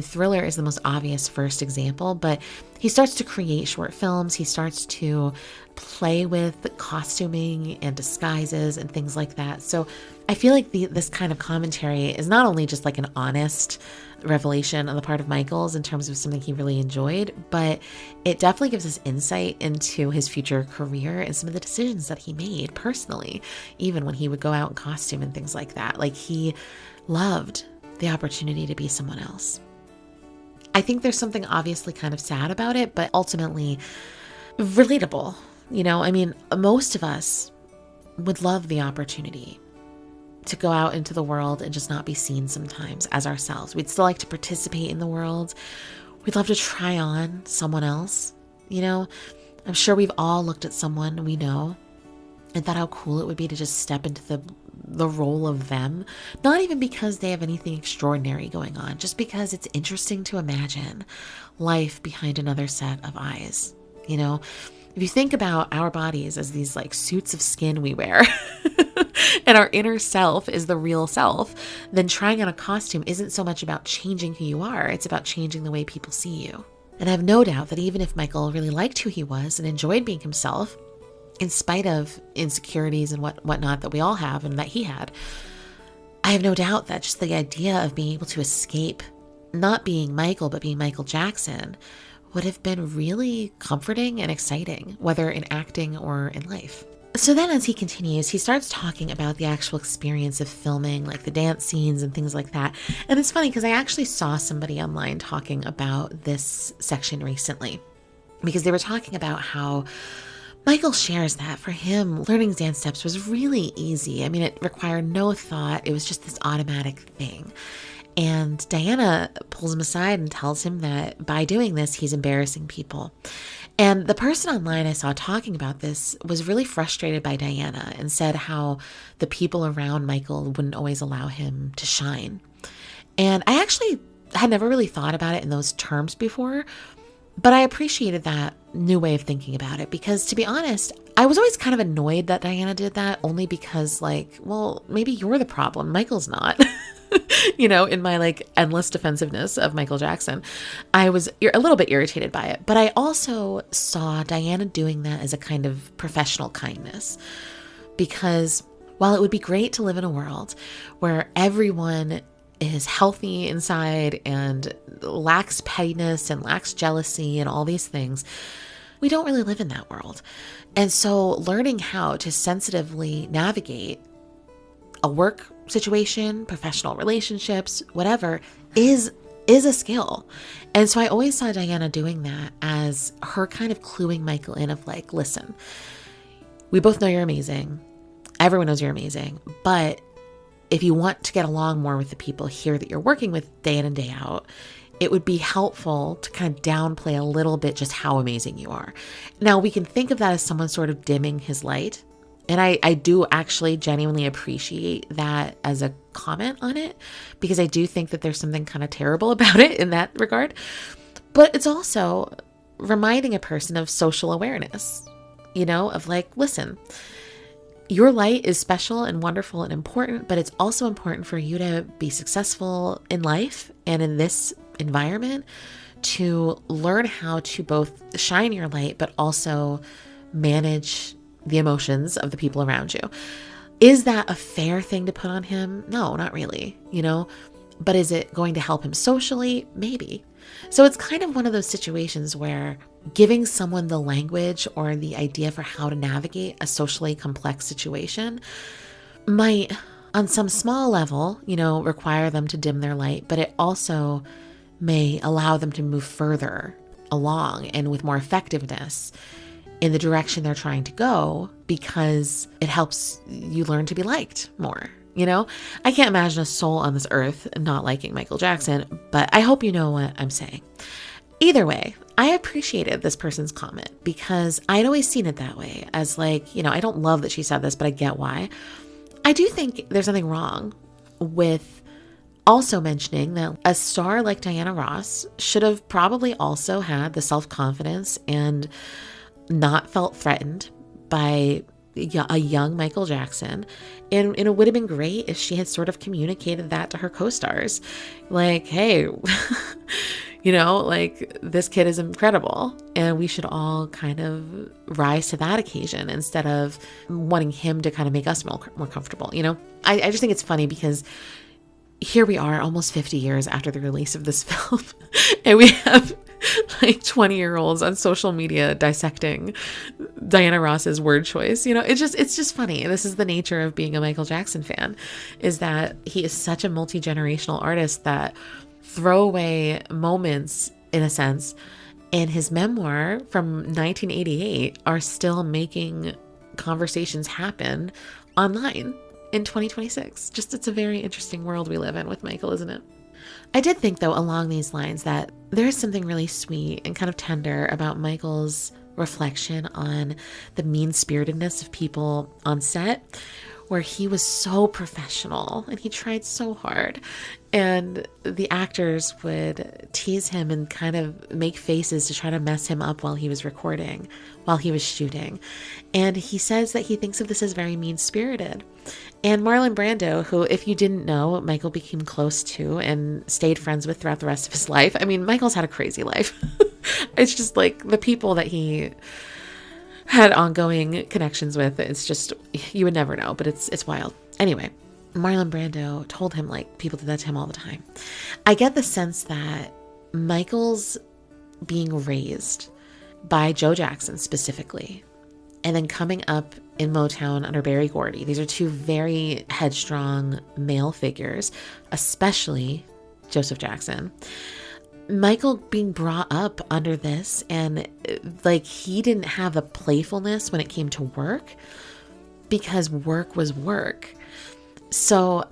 Thriller is the most obvious first example, but he starts to create short films. He starts to play with the costuming and disguises and things like that. So I feel like this kind of commentary is not only just like an honest revelation on the part of Michael's in terms of something he really enjoyed, but it definitely gives us insight into his future career and some of the decisions that he made personally, even when he would go out in costume and things like that. Like, he loved the opportunity to be someone else. I think there's something obviously kind of sad about it, but ultimately relatable. I mean, most of us would love the opportunity to go out into the world and just not be seen sometimes as ourselves. We'd still like to participate in the world. We'd love to try on someone else. I'm sure we've all looked at someone we know and thought how cool it would be to just step into the role of them. Not even because they have anything extraordinary going on, just because it's interesting to imagine life behind another set of eyes. If you think about our bodies as these like suits of skin we wear and our inner self is the real self, then trying on a costume isn't so much about changing who you are. It's about changing the way people see you. And I have no doubt that even if Michael really liked who he was and enjoyed being himself, in spite of insecurities and whatnot that we all have and that he had, I have no doubt that just the idea of being able to escape not being Michael, but being Michael Jackson would have been really comforting and exciting, whether in acting or in life. So then as he continues, he starts talking about the actual experience of filming, like the dance scenes and things like that. And it's funny because I actually saw somebody online talking about this section recently, because they were talking about how Michael shares that for him, learning dance steps was really easy. I mean, it required no thought. It was just this automatic thing. And Diana pulls him aside and tells him that by doing this, he's embarrassing people. And the person online I saw talking about this was really frustrated by Diana and said how the people around Michael wouldn't always allow him to shine. And I actually had never really thought about it in those terms before, but I appreciated that new way of thinking about it because, to be honest, I was always kind of annoyed that Diana did that, only because, well, maybe you're the problem. Michael's not. In my endless defensiveness of Michael Jackson, I was a little bit irritated by it. But I also saw Diana doing that as a kind of professional kindness, because while it would be great to live in a world where everyone is healthy inside and lacks pettiness and lacks jealousy and all these things, we don't really live in that world. And so learning how to sensitively navigate a work situation, professional relationships, whatever, is a skill. And so I always saw Diana doing that as her kind of cluing Michael in of listen, we both know you're amazing. Everyone knows you're amazing. But if you want to get along more with the people here that you're working with day in and day out, it would be helpful to kind of downplay a little bit just how amazing you are. Now, we can think of that as someone sort of dimming his light. And I do actually genuinely appreciate that as a comment on it, because I do think that there's something kind of terrible about it in that regard. But it's also reminding a person of social awareness, of listen, your light is special and wonderful and important, but it's also important for you to be successful in life and in this environment, to learn how to both shine your light, but also manage the emotions of the people around you. Is that a fair thing to put on him? No, not really, but is it going to help him socially? Maybe. So it's kind of one of those situations where giving someone the language or the idea for how to navigate a socially complex situation might, on some small level, require them to dim their light, but it also may allow them to move further along and with more effectiveness in the direction they're trying to go, because it helps you learn to be liked more. I can't imagine a soul on this earth not liking Michael Jackson, but I hope you know what I'm saying. Either way, I appreciated this person's comment because I'd always seen it that way as I don't love that she said this, but I get why. I do think there's something wrong with also mentioning that a star like Diana Ross should have probably also had the self-confidence and not felt threatened by a young Michael Jackson. And it would have been great if she had sort of communicated that to her co-stars. Hey, this kid is incredible and we should all kind of rise to that occasion instead of wanting him to kind of make us more comfortable. I just think it's funny because here we are almost 50 years after the release of this film, and we have like 20-year-olds on social media dissecting Diana Ross's word choice. It's just funny. This is the nature of being a Michael Jackson fan, is that he is such a multi-generational artist that throwaway moments, in a sense, in his memoir from 1988 are still making conversations happen online in 2026. It's a very interesting world we live in with Michael, isn't it? I did think, though, along these lines, that there is something really sweet and kind of tender about Michael's reflection on the mean-spiritedness of people on set, where he was so professional and he tried so hard, and the actors would tease him and kind of make faces to try to mess him up while he was recording, while he was shooting. And he says that he thinks of this as very mean-spirited. And Marlon Brando, who, if you didn't know, Michael became close to and stayed friends with throughout the rest of his life. I mean, Michael's had a crazy life. It's just like the people that he had ongoing connections with. It's just, you would never know, but it's wild. Anyway, Marlon Brando told him, like, people did that to him all the time. I get the sense that Michael's being raised by Joe Jackson specifically, and then coming up in Motown under Berry Gordy. These are two very headstrong male figures, especially Joseph Jackson. Michael being brought up under this, and like, he didn't have the playfulness when it came to work, because work was work. So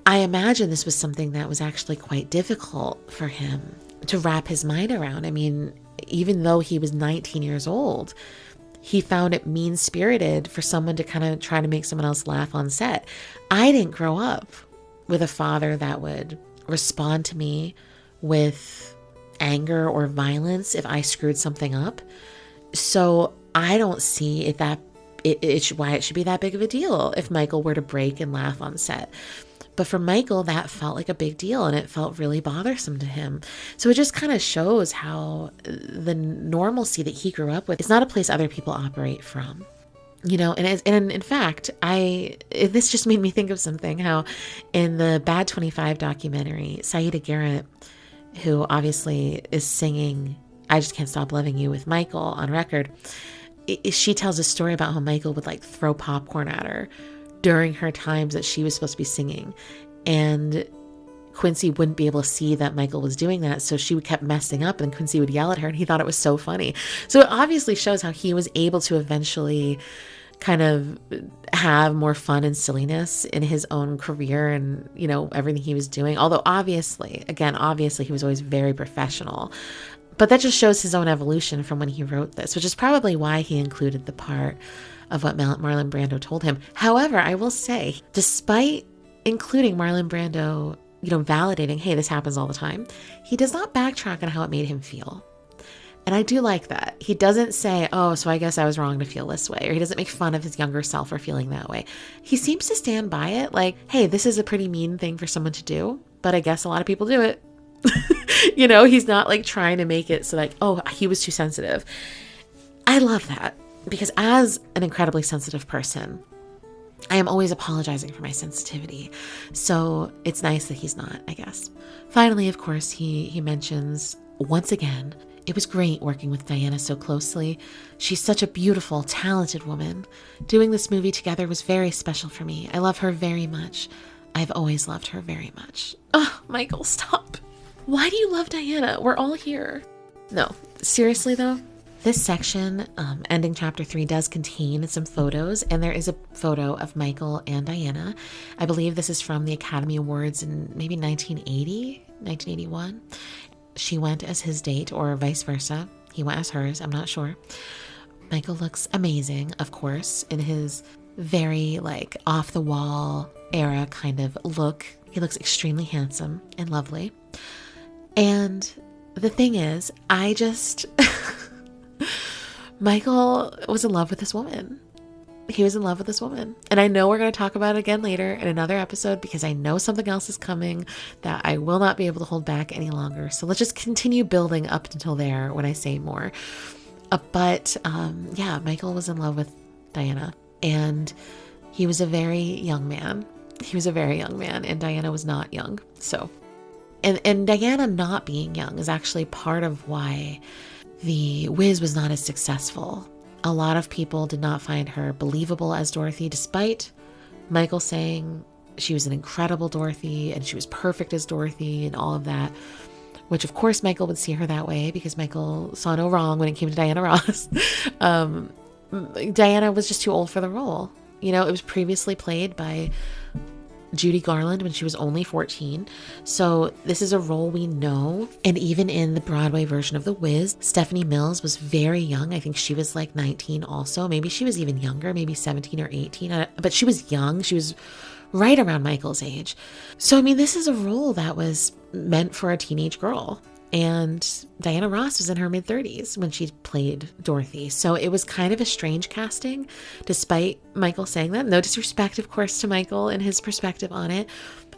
I imagine this was something that was actually quite difficult for him to wrap his mind around. I mean, even though he was 19 years old, he found it mean-spirited for someone to kind of try to make someone else laugh on set. I didn't grow up with a father that would respond to me with anger or violence if I screwed something up. So I don't see why it should be that big of a deal if Michael were to break and laugh on set. But for Michael, that felt like a big deal, and it felt really bothersome to him. So it just kind of shows how the normalcy that he grew up with is not a place other people operate from. And in fact, this just made me think of something, how in the Bad 25 documentary, Saida Garrett, who obviously is singing I Just Can't Stop Loving You with Michael on record, she tells a story about how Michael would like throw popcorn at her during her times that she was supposed to be singing. And Quincy wouldn't be able to see that Michael was doing that, so she kept messing up, and Quincy would yell at her, and he thought it was so funny. So it obviously shows how he was able to eventually kind of have more fun and silliness in his own career and, everything he was doing. Although obviously he was always very professional. But that just shows his own evolution from when he wrote this, which is probably why he included the part of what Marlon Brando told him. However, I will say, despite including Marlon Brando, validating, hey, this happens all the time, he does not backtrack on how it made him feel. And I do like that. He doesn't say, oh, so I guess I was wrong to feel this way. Or he doesn't make fun of his younger self for feeling that way. He seems to stand by it, like, hey, this is a pretty mean thing for someone to do, but I guess a lot of people do it. He's not like trying to make it so like, oh, he was too sensitive. I love that, because as an incredibly sensitive person, I am always apologizing for my sensitivity. So it's nice that he's not, I guess. Finally, of course, he mentions once again, it was great working with Diana so closely. She's such a beautiful, talented woman. Doing this movie together was very special for me. I love her very much. I've always loved her very much. Oh, Michael, stop. Why do you love Diana? We're all here. No, seriously though, this section, ending chapter 3, does contain some photos, and there is a photo of Michael and Diana. I believe this is from the Academy Awards in maybe 1980, 1981. She went as his date, or vice versa. He went as hers, I'm not sure. Michael looks amazing, of course, in his very like off the wall era kind of look. He looks extremely handsome and lovely. And the thing is, Michael was in love with this woman. He was in love with this woman. And I know we're going to talk about it again later in another episode, because I know something else is coming that I will not be able to hold back any longer. So let's just continue building up until there when I say more. But Michael was in love with Diana, and he was a very young man. He was a very young man, and Diana was not young. So, and Diana not being young is actually part of why The Wiz was not as successful. A lot of people did not find her believable as Dorothy, despite Michael saying she was an incredible Dorothy and she was perfect as Dorothy and all of that, which of course Michael would see her that way because Michael saw no wrong when it came to Diana Ross. Diana was just too old for the role. You know, it was previously played by Judy Garland when she was only 14. So this is a role we know. And even in the Broadway version of The Wiz, Stephanie Mills was very young. I think she was like 19 also. Maybe she was even younger, maybe 17 or 18. But she was young. She was right around Michael's age. So, I mean, this is a role that was meant for a teenage girl. And Diana Ross was in her mid-30s when she played Dorothy. So it was kind of a strange casting, despite Michael saying that. No disrespect, of course, to Michael and his perspective on it.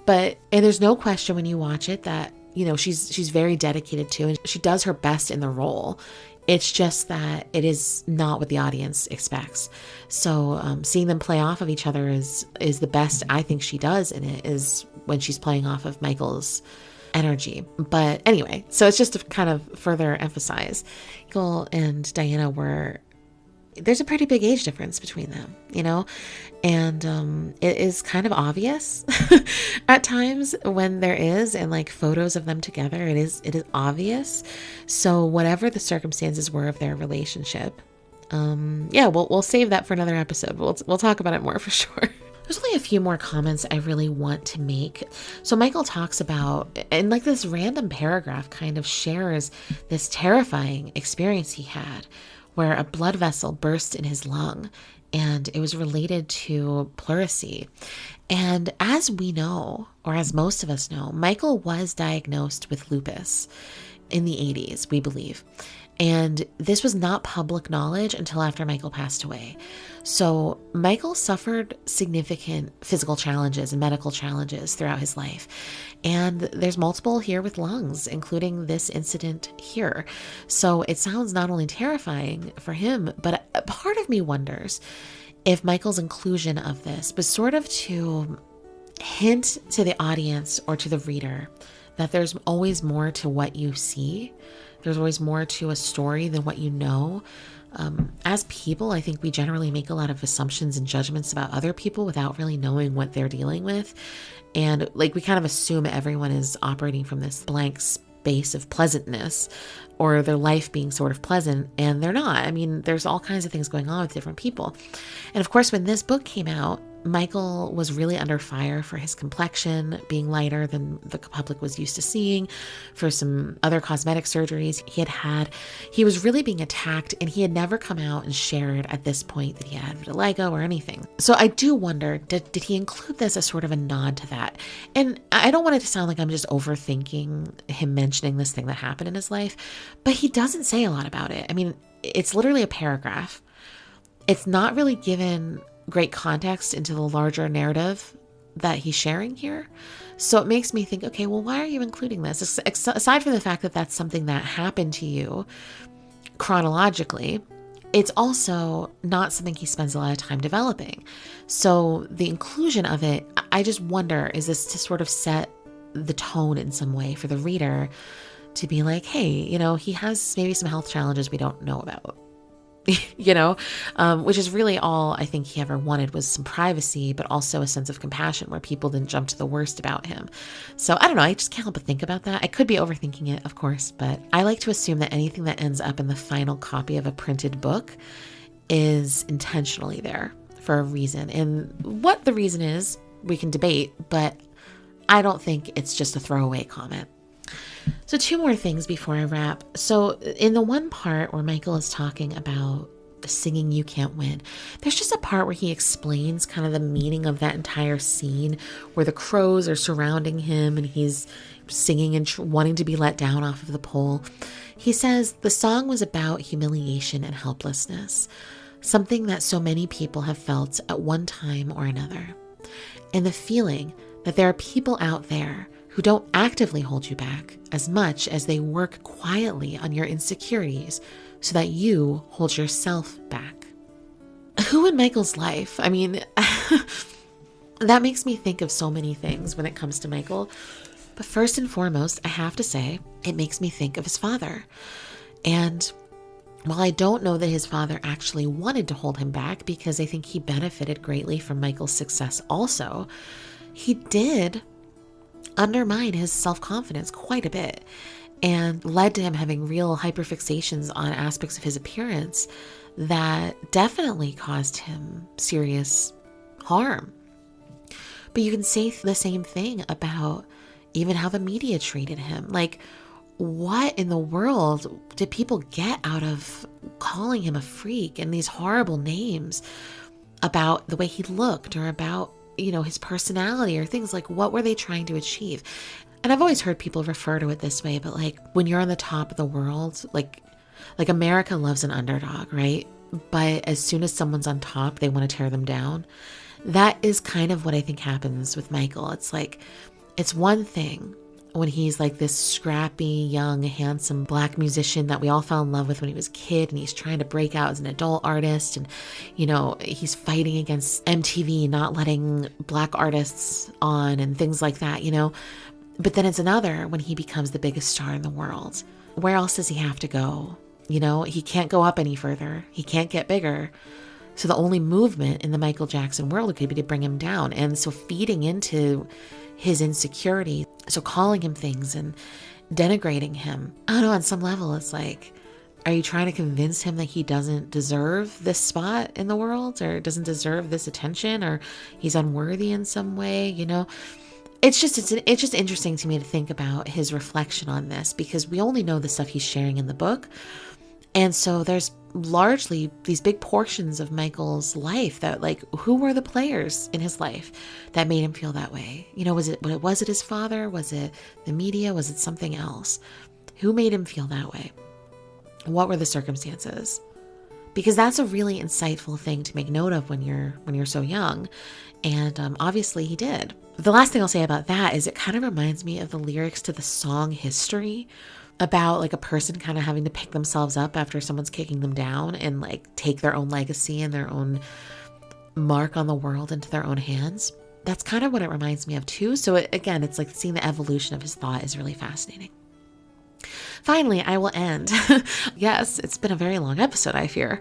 And there's no question when you watch it that, you know, she's very dedicated to, and she does her best in the role. It's just that it is not what the audience expects. So seeing them play off of each other is the best I think she does in it, is when she's playing off of Michael's energy. But anyway, so it's just to kind of further emphasize, Michael and Diana there's a pretty big age difference between them, you know, and it is kind of obvious at times when there is, and like photos of them together, it is obvious. So whatever the circumstances were of their relationship, we'll save that for another episode. We'll talk about it more for sure. There's only a few more comments I really want to make. So Michael talks about, and like this random paragraph kind of shares this terrifying experience he had where a blood vessel burst in his lung, and it was related to pleurisy. And as we know, or as most of us know, Michael was diagnosed with lupus in the 80s, we believe. And this was not public knowledge until after Michael passed away. So Michael suffered significant physical challenges and medical challenges throughout his life. And there's multiple here with lungs, including this incident here. So it sounds not only terrifying for him, but a part of me wonders if Michael's inclusion of this was sort of to hint to the audience or to the reader that there's always more to what you see. There's always more to a story than what you know. As people, I think we generally make a lot of assumptions and judgments about other people without really knowing what they're dealing with. And like we kind of assume everyone is operating from this blank space of pleasantness, or their life being sort of pleasant, and they're not. I mean, there's all kinds of things going on with different people. And of course, when this book came out, Michael was really under fire for his complexion being lighter than the public was used to seeing, for some other cosmetic surgeries he had had. He was really being attacked, and he had never come out and shared at this point that he had vitiligo or anything. So I do wonder, did he include this as sort of a nod to that? And I don't want it to sound like I'm just overthinking him mentioning this thing that happened in his life, but he doesn't say a lot about it. I mean, it's literally a paragraph. It's not really given great context into the larger narrative that he's sharing here. So it makes me think, okay, well, why are you including this? Aside from the fact that that's something that happened to you chronologically, it's also not something he spends a lot of time developing. So the inclusion of it, I just wonder, is this to sort of set the tone in some way for the reader to be like, hey, you know, he has maybe some health challenges we don't know about. You know, which is really all I think he ever wanted, was some privacy, but also a sense of compassion where people didn't jump to the worst about him. So I don't know. I just can't help but think about that. I could be overthinking it, of course, but I like to assume that anything that ends up in the final copy of a printed book is intentionally there for a reason. And what the reason is, we can debate, but I don't think it's just a throwaway comment. So 2 more things before I wrap. So in the one part where Michael is talking about the singing You Can't Win, there's just a part where he explains kind of the meaning of that entire scene where the crows are surrounding him and he's singing and wanting to be let down off of the pole. He says the song was about humiliation and helplessness, something that so many people have felt at one time or another. And the feeling that there are people out there who don't actively hold you back as much as they work quietly on your insecurities so that you hold yourself back. Who in Michael's life? I mean, That makes me think of so many things when it comes to Michael. But first and foremost, I have to say, it makes me think of his father. And while I don't know that his father actually wanted to hold him back, because I think he benefited greatly from Michael's success also, he did undermine his self-confidence quite a bit and led to him having real hyperfixations on aspects of his appearance that definitely caused him serious harm. But you can say the same thing about even how the media treated him. Like, what in the world did people get out of calling him a freak and these horrible names about the way he looked or about, his personality or things like, what were they trying to achieve? And I've always heard people refer to it this way, but like when you're on the top of the world, like America loves an underdog, right? But as soon as someone's on top, they want to tear them down. That is kind of what I think happens with Michael. It's like, it's one thing when he's like this scrappy, young, handsome Black musician that we all fell in love with when he was a kid, and he's trying to break out as an adult artist, and he's fighting against MTV not letting Black artists on and things like that, But then it's another when he becomes the biggest star in the world. Where else does he have to go? He can't go up any further. He can't get bigger. So the only movement in the Michael Jackson world could be to bring him down. And so feeding into his insecurity, so calling him things and denigrating him, I don't know, on some level, it's like, are you trying to convince him that he doesn't deserve this spot in the world, or doesn't deserve this attention, or he's unworthy in some way, It's just interesting to me to think about his reflection on this, because we only know the stuff he's sharing in the book. And so there's largely these big portions of Michael's life that, like, who were the players in his life that made him feel that way? Was it his father? Was it the media? Was it something else? Who made him feel that way? What were the circumstances? Because that's a really insightful thing to make note of when you're so young. And obviously he did. The last thing I'll say about that is it kind of reminds me of the lyrics to the song History, about like a person kind of having to pick themselves up after someone's kicking them down and like take their own legacy and their own mark on the world into their own hands. That's kind of what it reminds me of too. So it's like seeing the evolution of his thought is really fascinating. Finally, I will end. Yes, it's been a very long episode, I fear.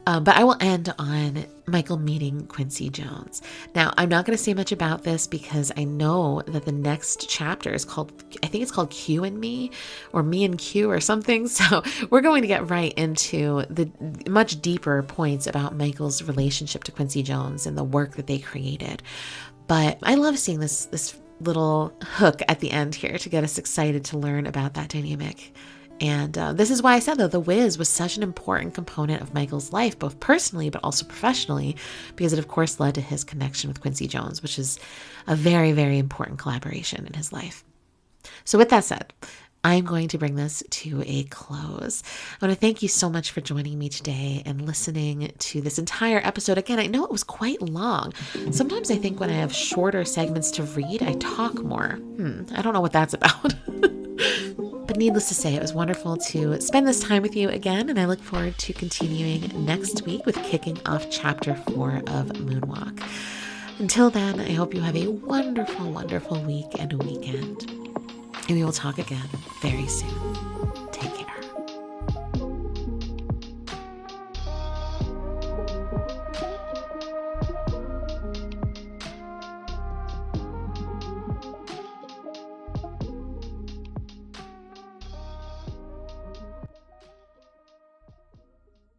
But I will end on Michael meeting Quincy Jones. Now, I'm not going to say much about this because I know that the next chapter is I think it's called Q and Me, or Me and Q or something. So we're going to get right into the much deeper points about Michael's relationship to Quincy Jones and the work that they created. But I love seeing this little hook at the end here to get us excited to learn about that dynamic. And this is why I said, though, The Wiz was such an important component of Michael's life, both personally but also professionally, because it, of course, led to his connection with Quincy Jones, which is a very, very important collaboration in his life. So with that said, I'm going to bring this to a close. I want to thank you so much for joining me today and listening to this entire episode. Again, I know it was quite long. Sometimes I think when I have shorter segments to read, I talk more. I don't know what that's about. But needless to say, it was wonderful to spend this time with you again, and I look forward to continuing next week with kicking off Chapter 4 of Moonwalk. Until then, I hope you have a wonderful, wonderful week and a weekend. And we will talk again very soon.